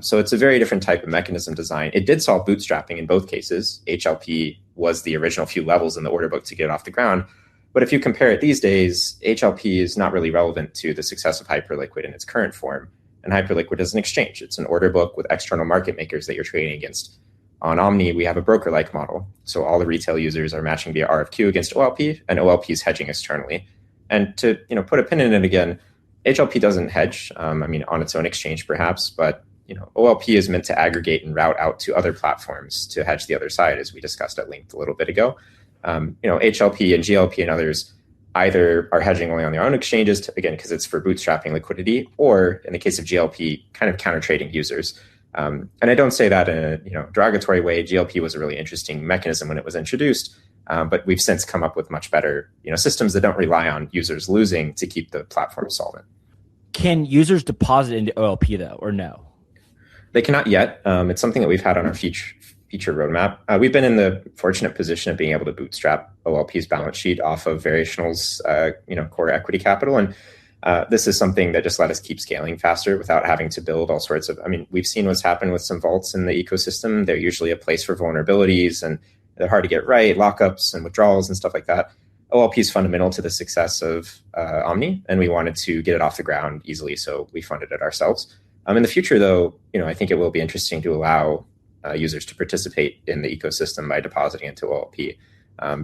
So it's a very different type of mechanism design. It did solve bootstrapping in both cases. HLP was the original few levels in the order book to get it off the ground. But if you compare it these days, HLP is not really relevant to the success of Hyperliquid in its current form. And Hyperliquid is an exchange. It's an order book with external market makers that you're trading against. On Omni, we have a broker-like model. So all the retail users are matching via RFQ against OLP, and OLP is hedging externally. And to put a pin in it again, HLP doesn't hedge, on its own exchange perhaps, but OLP is meant to aggregate and route out to other platforms to hedge the other side, as we discussed at length a little bit ago. HLP and GLP and others either are hedging only on their own exchanges, because it's for bootstrapping liquidity, or in the case of GLP, kind of counter trading users. And I don't say that in a derogatory way. GLP was a really interesting mechanism when it was introduced, but we've since come up with much better systems that don't rely on users losing to keep the platform solvent. Can users deposit into OLP though, or no? They cannot yet. It's something that we've had on our feature roadmap. We've been in the fortunate position of being able to bootstrap OLP's balance sheet off of Variational's core equity capital, and this is something that just let us keep scaling faster without having to build all sorts of. We've seen what's happened with some vaults in the ecosystem. They're usually a place for vulnerabilities, and they're hard to get right, lockups and withdrawals and stuff like that. OLP is fundamental to the success of Omni, and we wanted to get it off the ground easily, so we funded it ourselves. In the future, though, I think it will be interesting to allow users to participate in the ecosystem by depositing into OLP,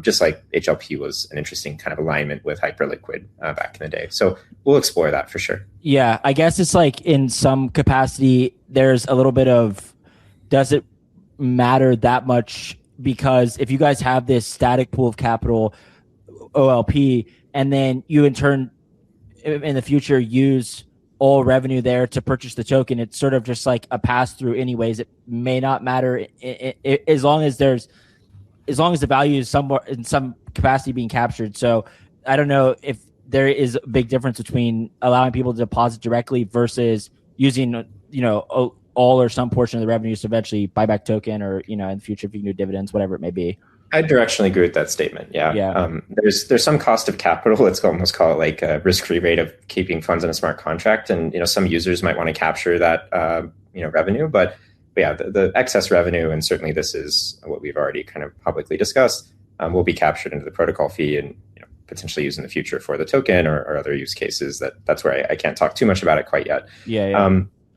just like HLP was an interesting kind of alignment with Hyperliquid back in the day. So we'll explore that for sure. Yeah, I guess it's like in some capacity, there's a little bit of, does it matter that much? Because if you guys have this static pool of capital, OLP, and then you in turn in the future use all revenue there to purchase the token, it's sort of just like a pass through anyways. It may not matter as long as the value is somewhere in some capacity being captured. So I don't know if there is a big difference between allowing people to deposit directly versus using, all or some portion of the revenues to eventually buy back token, or, in the future, if you can do dividends, whatever it may be. I directionally agree with that statement. Yeah. There's some cost of capital. Let's almost call it like a risk-free rate of keeping funds in a smart contract. And, some users might want to capture that, revenue, but yeah, the excess revenue, and certainly this is what we've already kind of publicly discussed, will be captured into the protocol fee and, potentially used in the future for the token or other use cases. That's where I can't talk too much about it quite yet.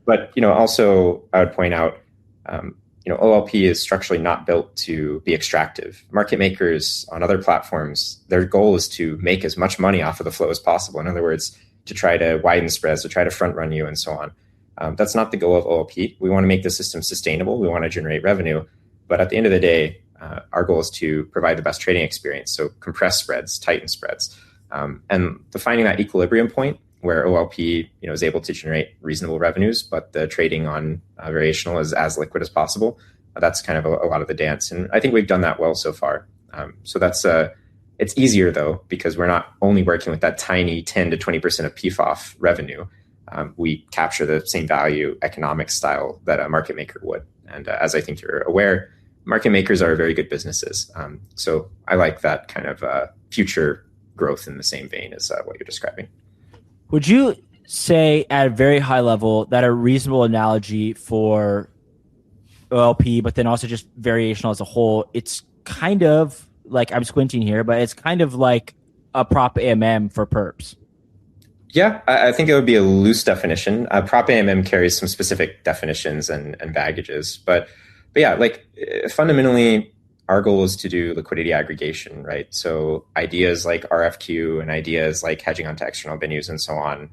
But, also I would point out, OLP is structurally not built to be extractive. Market makers on other platforms, their goal is to make as much money off of the flow as possible. In other words, to try to widen spreads, to try to front run you and so on. That's not the goal of OLP. We want to make the system sustainable. We want to generate revenue. But at the end of the day, our goal is to provide the best trading experience. So compress spreads, tighten spreads. And finding that equilibrium point where OLP is able to generate reasonable revenues, but the trading on Variational is as liquid as possible. That's kind of a lot of the dance. And I think we've done that well so far. So that's It's easier though, because we're not only working with that tiny 10 to 20% of PFOF revenue. We capture the same value economic style that a market maker would. And as I think you're aware, market makers are very good businesses. So I like that kind of future growth in the same vein as what you're describing. Would you say at a very high level that a reasonable analogy for OLP, but then also just variational as a whole, it's kind of like, I'm squinting here, but it's kind of like a Prop AMM for Perps? Yeah, I think it would be a loose definition. Prop AMM carries some specific definitions and baggages, but yeah, like fundamentally, our goal is to do liquidity aggregation, right? So ideas like RFQ and ideas like hedging onto external venues and so on,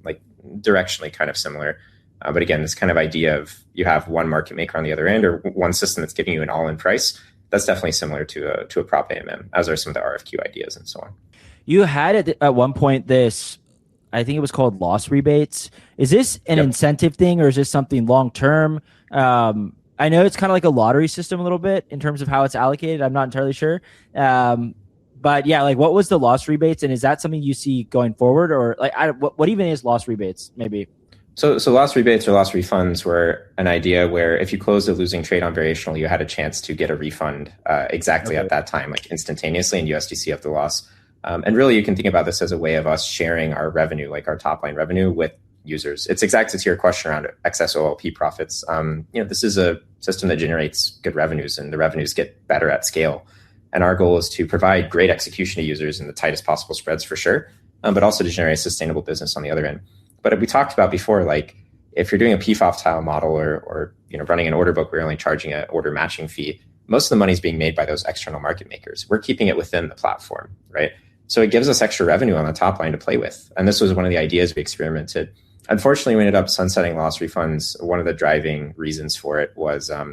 like directionally kind of similar. But again, this kind of idea of you have one market maker on the other end or one system that's giving you an all-in price, that's definitely similar to a Prop AMM, as are some of the RFQ ideas and so on. You had at one point this, I think it was called loss rebates. Is this an incentive thing, or is this something long-term? I know it's kind of like a lottery system a little bit in terms of how it's allocated. I'm not entirely sure. But yeah, like what was the loss rebates, and is that something you see going forward, or like what even is loss rebates maybe? So loss rebates or loss refunds were an idea where if you closed a losing trade on Variational, you had a chance to get a refund exactly at that time, like instantaneously in USDC of the loss. And really, you can think about this as a way of us sharing our revenue, like our top line revenue, with users. It's exactly to your question around excess OLP profits. This is a system that generates good revenues, and the revenues get better at scale. And our goal is to provide great execution to users in the tightest possible spreads for sure, but also to generate a sustainable business on the other end. But we talked about before, like if you're doing a PFOF style model or running an order book where you're only charging an order matching fee, most of the money is being made by those external market makers. We're keeping it within the platform, right? So it gives us extra revenue on the top line to play with. And this was one of the ideas we experimented. Unfortunately, we ended up sunsetting loss refunds. One of the driving reasons for it was a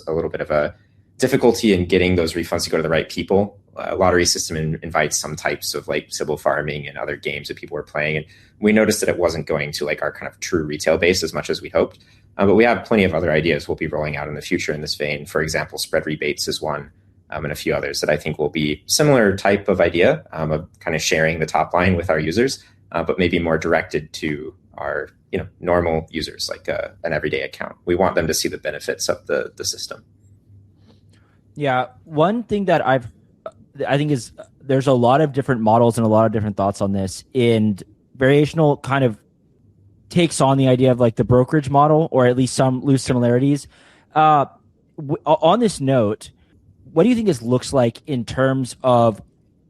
little bit of a difficulty in getting those refunds to go to the right people. Lottery system invites some types of like Sybil farming and other games that people were playing. And we noticed that it wasn't going to like our kind of true retail base as much as we hoped. But we have plenty of other ideas we'll be rolling out in the future in this vein. For example, spread rebates is one. And a few others that I think will be similar type of idea of kind of sharing the top line with our users, but maybe more directed to our normal users, like an everyday account. We want them to see the benefits of the system. Yeah, one thing that I think is there's a lot of different models and a lot of different thoughts on this, and Variational kind of takes on the idea of like the brokerage model, or at least some loose similarities. On this note, what do you think this looks like in terms of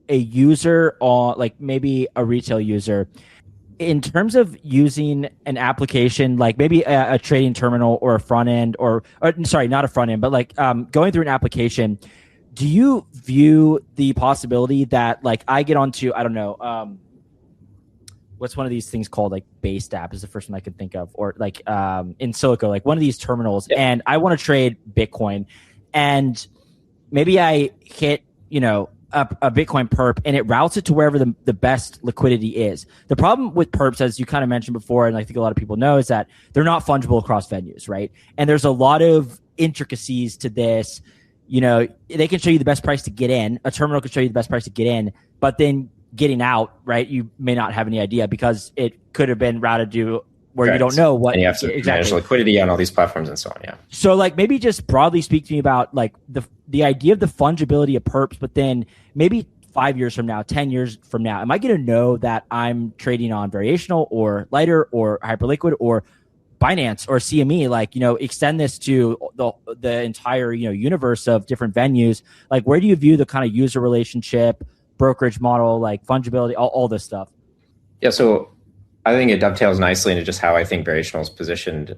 a user, or like maybe a retail user, in terms of using an application, like maybe a trading terminal or a front end, or sorry, not a front end, but like going through an application? Do you view the possibility that like I get onto, I don't know, what's one of these things called, like Based App is the first one I could think of, or like in Silico, like one of these terminals, and I want to trade Bitcoin, and maybe I hit, a Bitcoin perp, and it routes it to wherever the best liquidity is. The problem with perps, as you kind of mentioned before, and I think a lot of people know, is that they're not fungible across venues, right? And there's a lot of intricacies to this. They can show you the best price to get in. A terminal can show you the best price to get in, but then getting out, right, you may not have any idea, because it could have been routed to where Correct. You don't know what. And you have to manage liquidity on all these platforms and so on, yeah. So like maybe just broadly speak to me about like the idea of the fungibility of perps, but then maybe 5 years from now, 10 years from now, am I going to know that I'm trading on Variational or Lighter or Hyperliquid or Binance or CME? Like, extend this to the entire, universe of different venues. Like, where do you view the kind of user relationship, brokerage model, like fungibility, all this stuff? Yeah, so I think it dovetails nicely into just how I think Variational is positioned.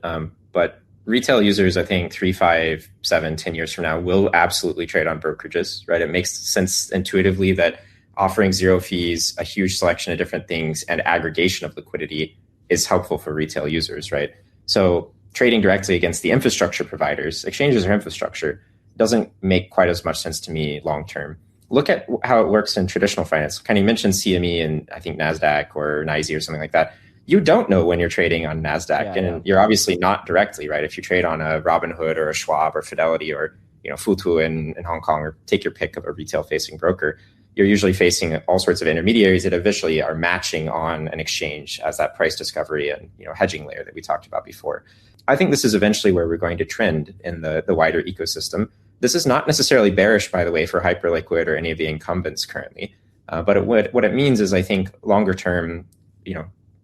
But retail users, I think 3, 5, 7, 10 years from now will absolutely trade on brokerages, right? It makes sense intuitively that offering zero fees, a huge selection of different things, and aggregation of liquidity is helpful for retail users, right? So trading directly against the infrastructure providers, exchanges or infrastructure, doesn't make quite as much sense to me long term. Look at how it works in traditional finance. Kind of mentioned CME and I think NASDAQ or NYSE or something like that. You don't know when you're trading on NASDAQ, you're obviously not directly, right? If you trade on a Robinhood or a Schwab or Fidelity or Futu in Hong Kong, or take your pick of a retail facing broker, you're usually facing all sorts of intermediaries that eventually are matching on an exchange as that price discovery and hedging layer that we talked about before. I think this is eventually where we're going to trend in the wider ecosystem. This is not necessarily bearish, by the way, for Hyperliquid or any of the incumbents currently. But what it means is, I think, longer term,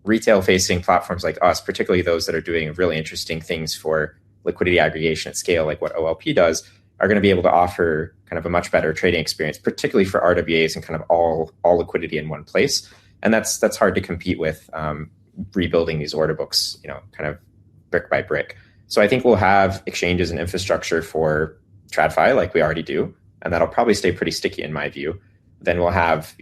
retail-facing platforms like us, particularly those that are doing really interesting things for liquidity aggregation at scale, like what OLP does, are going to be able to offer kind of a much better trading experience, particularly for RWAs and kind of all liquidity in one place. And that's hard to compete with rebuilding these order books, kind of brick by brick. So I think we'll have exchanges and infrastructure for Tradfi like we already do, and that'll probably stay pretty sticky in my view. Then we'll have,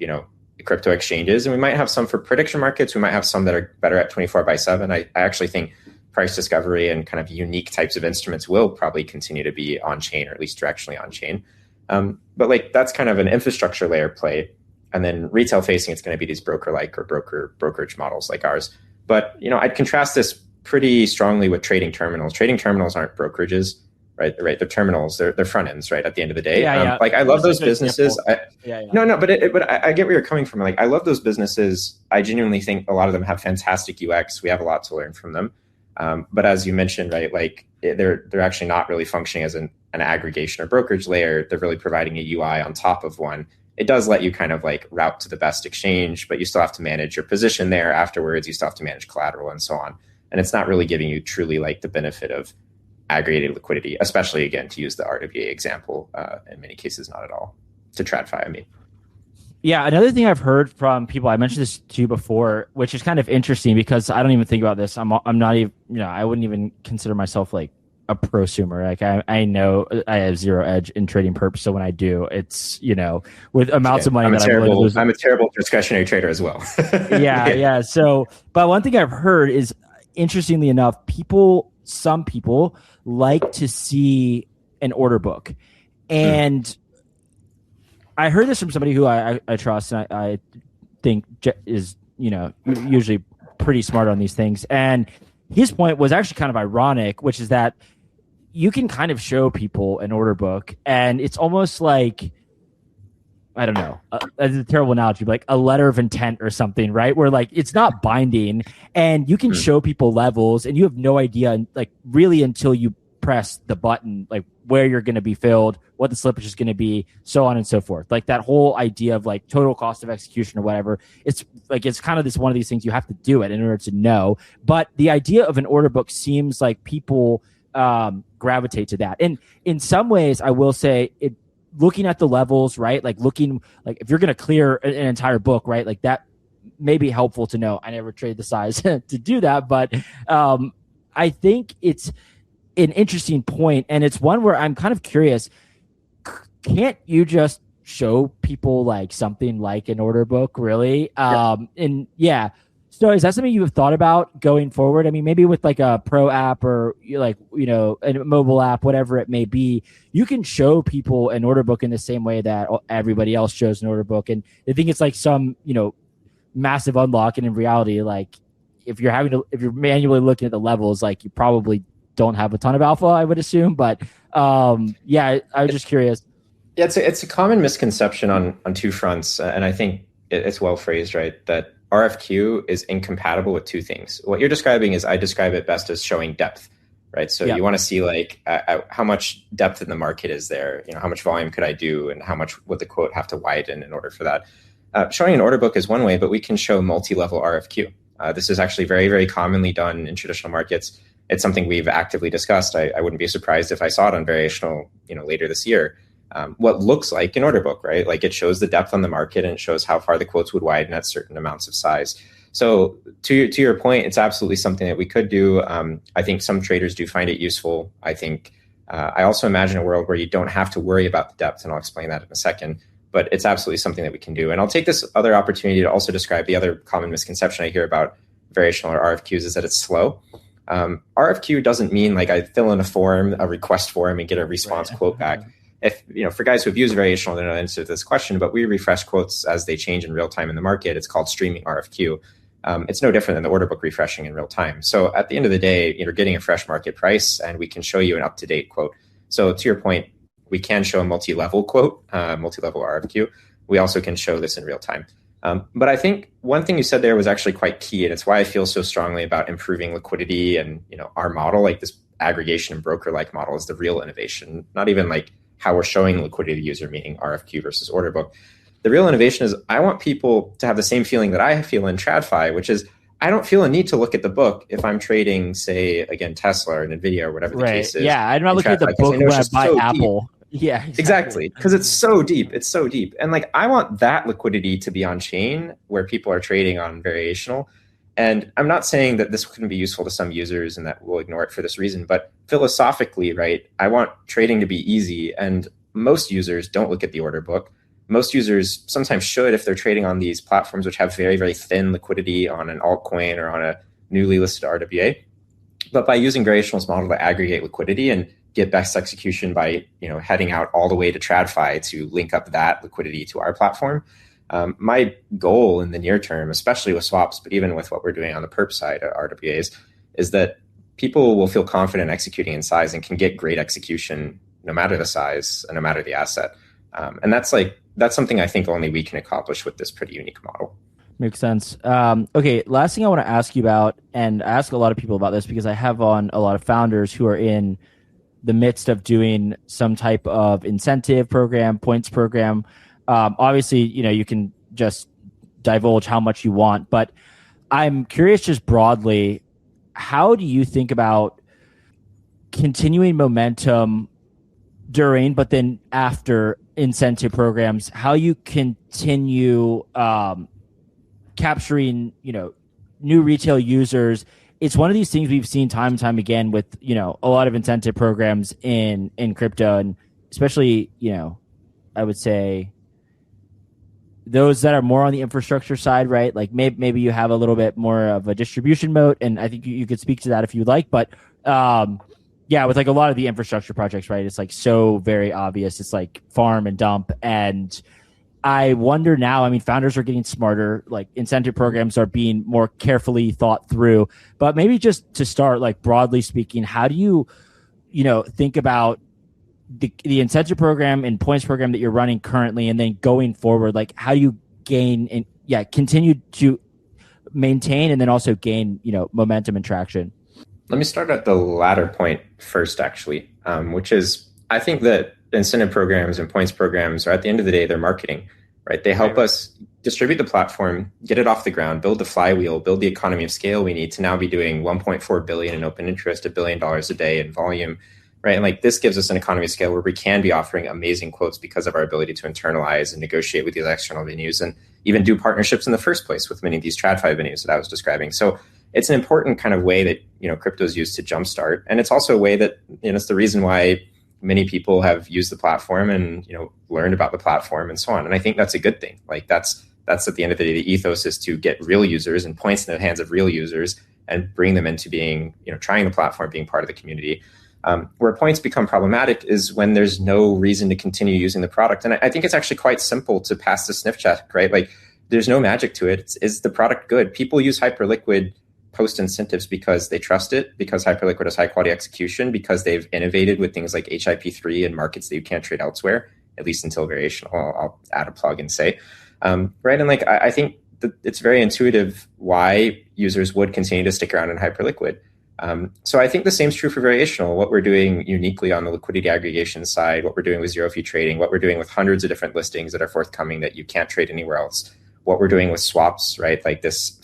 crypto exchanges, and we might have some for prediction markets. We might have some that are better at 24/7. I actually think price discovery and kind of unique types of instruments will probably continue to be on chain, or at least directionally on chain. But that's kind of an infrastructure layer play. And then retail facing, it's going to be these broker-like or brokerage models like ours. But, I'd contrast this pretty strongly with trading terminals. Trading terminals aren't brokerages, right? They're terminals. They're front ends, right? At the end of the day, I love those businesses. No, but I get where you're coming from. I love those businesses. I genuinely think a lot of them have fantastic UX. We have a lot to learn from them. But as you mentioned, right, they're actually not really functioning as an aggregation or brokerage layer. They're really providing a UI on top of one. It does let you kind of route to the best exchange, but you still have to manage your position there afterwards. You still have to manage collateral and so on. And it's not really giving you truly the benefit of aggregated liquidity, especially, again, to use the RWA example, in many cases, not at all. To TradFi, I mean. Yeah, another thing I've heard from people, I mentioned this to you before, which is kind of interesting because I don't even think about this. I'm not even, I wouldn't even consider myself a prosumer. I know I have zero edge in trading perps. So when I do, it's, with amounts of money I'm a terrible discretionary trader as well. Yeah. So, but one thing I've heard is, interestingly enough, some people like to see an order book. And I heard this from somebody who I trust, and I think is, usually pretty smart on these things. And his point was actually kind of ironic, which is that you can kind of show people an order book, and it's almost like, I don't know, that's a terrible analogy, but a letter of intent or something, right? Where it's not binding, and you can show people levels, and you have no idea, really, until you press the button, where you're going to be filled, what the slippage is going to be, so on and so forth. That whole idea of total cost of execution or whatever. It's it's kind of one of these things you have to do it in order to know. But the idea of an order book seems like people gravitate to that. And in some ways, I will say looking at the levels, right? If you're going to clear an entire book, right? That may be helpful to know. I never trade the size to do that, but I think it's an interesting point, and it's one where I'm kind of curious. Can't you just show people something like an order book, really? And yeah. So is that something you have thought about going forward? I mean, maybe with a pro app or a mobile app, whatever it may be, you can show people an order book in the same way that everybody else shows an order book. And I think it's some, massive unlock. And in reality, if you're manually looking at the levels, you probably don't have a ton of alpha, I would assume. But I was just curious. Yeah, it's a common misconception on two fronts. And I think it's well phrased, right? That RFQ is incompatible with two things. What you're describing is, I describe it best as showing depth, right? So you want to see how much depth in the market is there, how much volume could I do, and how much would the quote have to widen in order for that. Showing an order book is one way, but we can show multi-level RFQ. This is actually very, very commonly done in traditional markets. It's something we've actively discussed. I wouldn't be surprised if I saw it on Variational, later this year. What looks like an order book, right? It shows the depth on the market, and it shows how far the quotes would widen at certain amounts of size. So to your point, it's absolutely something that we could do. I think some traders do find it useful. I think I also imagine a world where you don't have to worry about the depth, and I'll explain that in a second. But it's absolutely something that we can do. And I'll take this other opportunity to also describe the other common misconception I hear about Variational or RFQs is that it's slow. RFQ doesn't mean I fill in a request form and get a response quote back. If for guys who have used Variational, they don't answer this question, but we refresh quotes as they change in real time in the market. It's called streaming RFQ. It's no different than the order book refreshing in real time. So at the end of the day, you're getting a fresh market price, and we can show you an up-to-date quote. So to your point, we can show a multi-level quote, multi-level RFQ. we also can show this in real time. But I think one thing you said there was actually quite key, and it's why I feel so strongly about improving liquidity. And our model, like this aggregation and broker-like model, is the real innovation, not even like how we're showing liquidity to the user, meaning RFQ versus order book. The real innovation is I want people to have the same feeling that I feel in Tradfi, which is I don't feel a need to look at the book if I'm trading, say, again, Tesla or NVIDIA or whatever the case is. Yeah, I'm not looking at the book when I buy Apple. Deep. Yeah, exactly. Because it's so deep. It's so deep. And like, I want that liquidity to be on chain where people are trading on variational. And I'm not saying that this couldn't be useful to some users and that we'll ignore it for this reason, but philosophically, right, I want trading to be easy. And most users don't look at the order book. Most users sometimes should if they're trading on these platforms which have very, very thin liquidity on an altcoin or on a newly listed RWA. But by using Variational's model to aggregate liquidity and get best execution by heading out all the way to Tradfi to link up that liquidity to our platform, my goal in the near term, especially with swaps, but even with what we're doing on the Perp side of RWAs, is that people will feel confident executing in size and can get great execution no matter the size and no matter the asset. And that's something I think only we can accomplish with this pretty unique model. Makes sense. Okay, last thing I want to ask you about, and I ask a lot of people about this because I have on a lot of founders who are in the midst of doing some type of incentive program, points program. Obviously, you can just divulge how much you want, but I'm curious just broadly, how do you think about continuing momentum during, but then after incentive programs, how you continue capturing, new retail users? It's one of these things we've seen time and time again with, a lot of incentive programs in crypto, and especially, I would say those that are more on the infrastructure side, right? Like maybe you have a little bit more of a distribution moat, and I think you could speak to that if you'd like, but yeah, with like a lot of the infrastructure projects, right? It's like so very obvious. It's like farm and dump. And I wonder now, I mean, founders are getting smarter, like incentive programs are being more carefully thought through, but maybe just to start, like broadly speaking, how do you, think about the incentive program and points program that you're running currently, and then going forward, like how do you gain and continue to maintain and then also gain, momentum and traction? Let me start at the latter point first, actually, which is I think that incentive programs and points programs are, at the end of the day, they're marketing, right? They help us distribute the platform, get it off the ground, build the flywheel, build the economy of scale we need to now be doing 1.4 billion in open interest, $1 billion a day in volume, right? And like this gives us an economy of scale where we can be offering amazing quotes because of our ability to internalize and negotiate with these external venues and even do partnerships in the first place with many of these Tradfi venues that I was describing. So it's an important kind of way that, crypto is used to jumpstart. And it's also a way that, it's the reason why many people have used the platform and, learned about the platform and so on. And I think that's a good thing. Like that's at the end of the day, the ethos is to get real users and points in the hands of real users and bring them into being, trying the platform, being part of the community. Where points become problematic is when there's no reason to continue using the product. And I think it's actually quite simple to pass the sniff check, right? Like there's no magic to it. Is the product good? People use Hyperliquid post incentives because they trust it, because Hyperliquid has high quality execution, because they've innovated with things like HIP3 and markets that you can't trade elsewhere, at least until Variational. I'll add a plug and say, right. And like, I think that it's very intuitive why users would continue to stick around in Hyperliquid. So I think the same is true for Variational. What we're doing uniquely on the liquidity aggregation side, what we're doing with zero fee trading, what we're doing with hundreds of different listings that are forthcoming that you can't trade anywhere else, what we're doing with swaps, right? Like this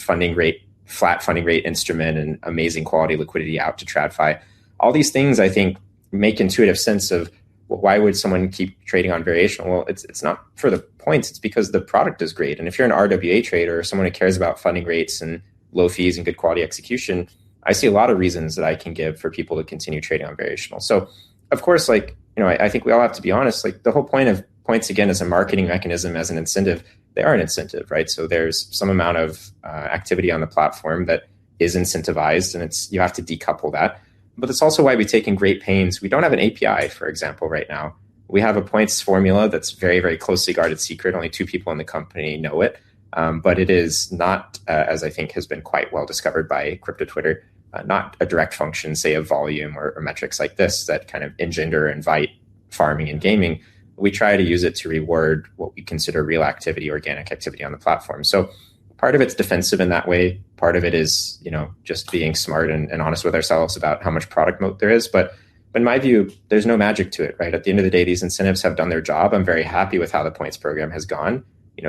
flat funding rate instrument and amazing quality liquidity out to Tradfi. All these things I think make intuitive sense of why would someone keep trading on Variational? Well, it's not for the points. It's because the product is great. And if you're an RWA trader or someone who cares about funding rates and low fees and good quality execution, I see a lot of reasons that I can give for people to continue trading on Variational. So of course, like, I think we all have to be honest, like the whole point of points, again, as a marketing mechanism, as an incentive, they are an incentive, right? So there's some amount of activity on the platform that is incentivized, and you have to decouple that. But it's also why we've taken great pains. We don't have an API, for example, right now. We have a points formula that's very, very closely guarded secret. Only 2 people in the company know it. But it is not, as I think has been quite well discovered by crypto Twitter, not a direct function, say, of volume or metrics like this that kind of engender or invite farming and gaming. we try to use it to reward what we consider real activity, organic activity on the platform. So part of it's defensive in that way. Part of it is, just being smart and honest with ourselves about how much product moat there is. But in my view, there's no magic to it, right? At the end of the day, these incentives have done their job. I'm very happy with how the points program has gone,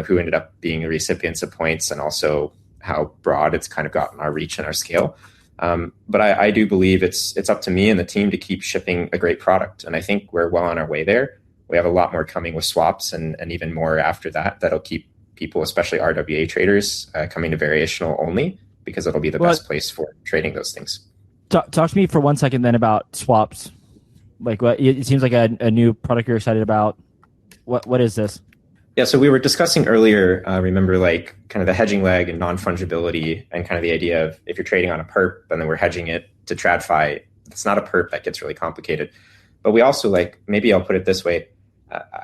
who ended up being the recipients of points, and also how broad it's kind of gotten our reach and our scale. But I do believe it's up to me and the team to keep shipping a great product. And I think we're well on our way there. We have a lot more coming with swaps and even more after that. That'll keep people, especially RWA traders, coming to variational only, because it'll be the best place for trading those things. Talk to me for 1 second then about swaps. Like, what it seems like a new product you're excited about. What is this? Yeah, so we were discussing earlier, remember, like kind of the hedging leg and non-fungibility, and kind of the idea of if you're trading on a perp and then we're hedging it to Tradfi, it's not a perp, that gets really complicated. But we also, like, maybe I'll put it this way,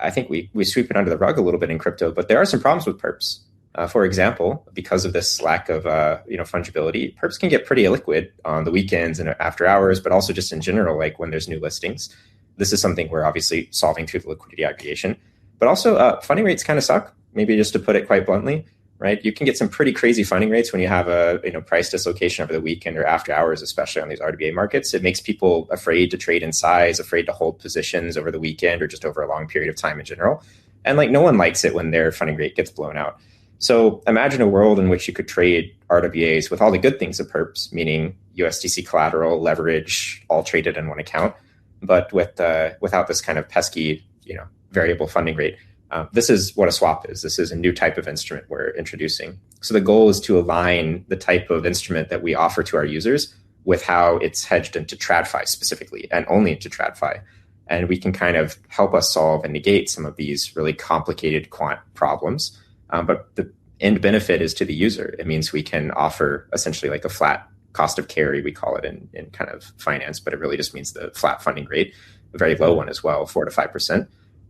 I think we sweep it under the rug a little bit in crypto, but there are some problems with perps. For example, because of this lack of fungibility, perps can get pretty illiquid on the weekends and after hours, but also just in general, like when there's new listings. This is something we're obviously solving through the liquidity aggregation. But also funding rates kind of suck, maybe just to put it quite bluntly, right? You can get some pretty crazy funding rates when you have a price dislocation over the weekend or after hours, especially on these RWA markets. It makes people afraid to trade in size, afraid to hold positions over the weekend or just over a long period of time in general. And like no one likes it when their funding rate gets blown out. So imagine a world in which you could trade RWAs with all the good things of perps, meaning USDC collateral, leverage, all traded in one account, but without this kind of pesky, variable funding rate. This is what a swap is. This is a new type of instrument we're introducing. So the goal is to align the type of instrument that we offer to our users with how it's hedged into Tradfi specifically, and only into Tradfi. And we can kind of help us solve and negate some of these really complicated quant problems. But the end benefit is to the user. It means we can offer essentially like a flat cost of carry, we call it in kind of finance, but it really just means the flat funding rate, a very low one as well, 4 to 5%.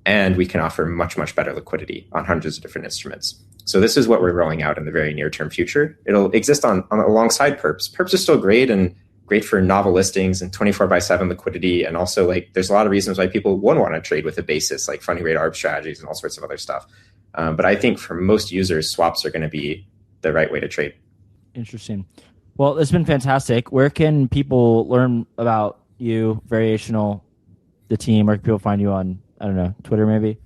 And we can offer much, much better liquidity on hundreds of different instruments. So this is what we're rolling out in the very near-term future. It'll exist on alongside Perps. Perps are still great and great for novel listings and 24/7 liquidity. And also, like, there's a lot of reasons why people would want to trade with a basis, like funding rate arb strategies and all sorts of other stuff. But I think for most users, swaps are going to be the right way to trade. Interesting. Well, it's been fantastic. Where can people learn about you, Variational, the team? Where can people find you on, I don't know, Twitter maybe?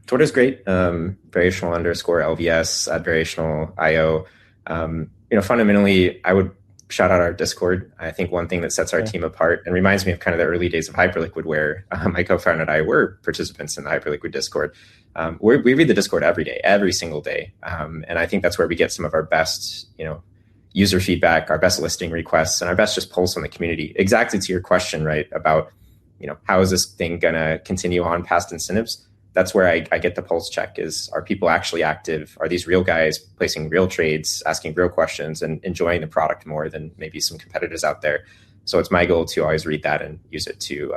Twitter's great. Variational_LVS at Variational.io. Fundamentally, I would shout out our Discord. I think one thing that sets our team apart and reminds me of kind of the early days of Hyperliquid, where my co-founder and I were participants in the Hyperliquid Discord. We read the Discord every day, every single day. And I think that's where we get some of our best, user feedback, our best listing requests, and our best just pulse on the community. Exactly to your question, right, about how is this thing going to continue on past incentives? That's where I get the pulse check is, are people actually active? Are these real guys placing real trades, asking real questions, and enjoying the product more than maybe some competitors out there? So it's my goal to always read that and use it to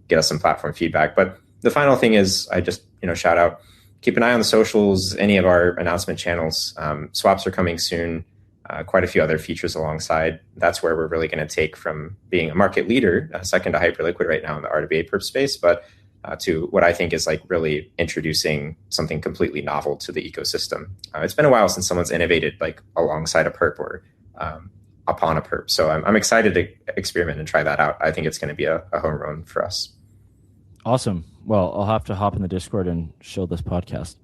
get us some platform feedback. But the final thing is, I just, shout out, keep an eye on the socials, any of our announcement channels. Swaps are coming soon. Quite a few other features alongside. That's where we're really going to take from being a market leader, second to Hyperliquid right now in the RWA perp space, but to what I think is like really introducing something completely novel to the ecosystem. It's been a while since someone's innovated like alongside a perp or upon a perp. So I'm excited to experiment and try that out. I think it's going to be a home run for us. Awesome. Well, I'll have to hop in the Discord and show this podcast.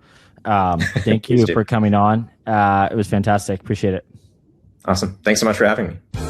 Thank you for coming on. It was fantastic. Appreciate it. Awesome. Thanks so much for having me.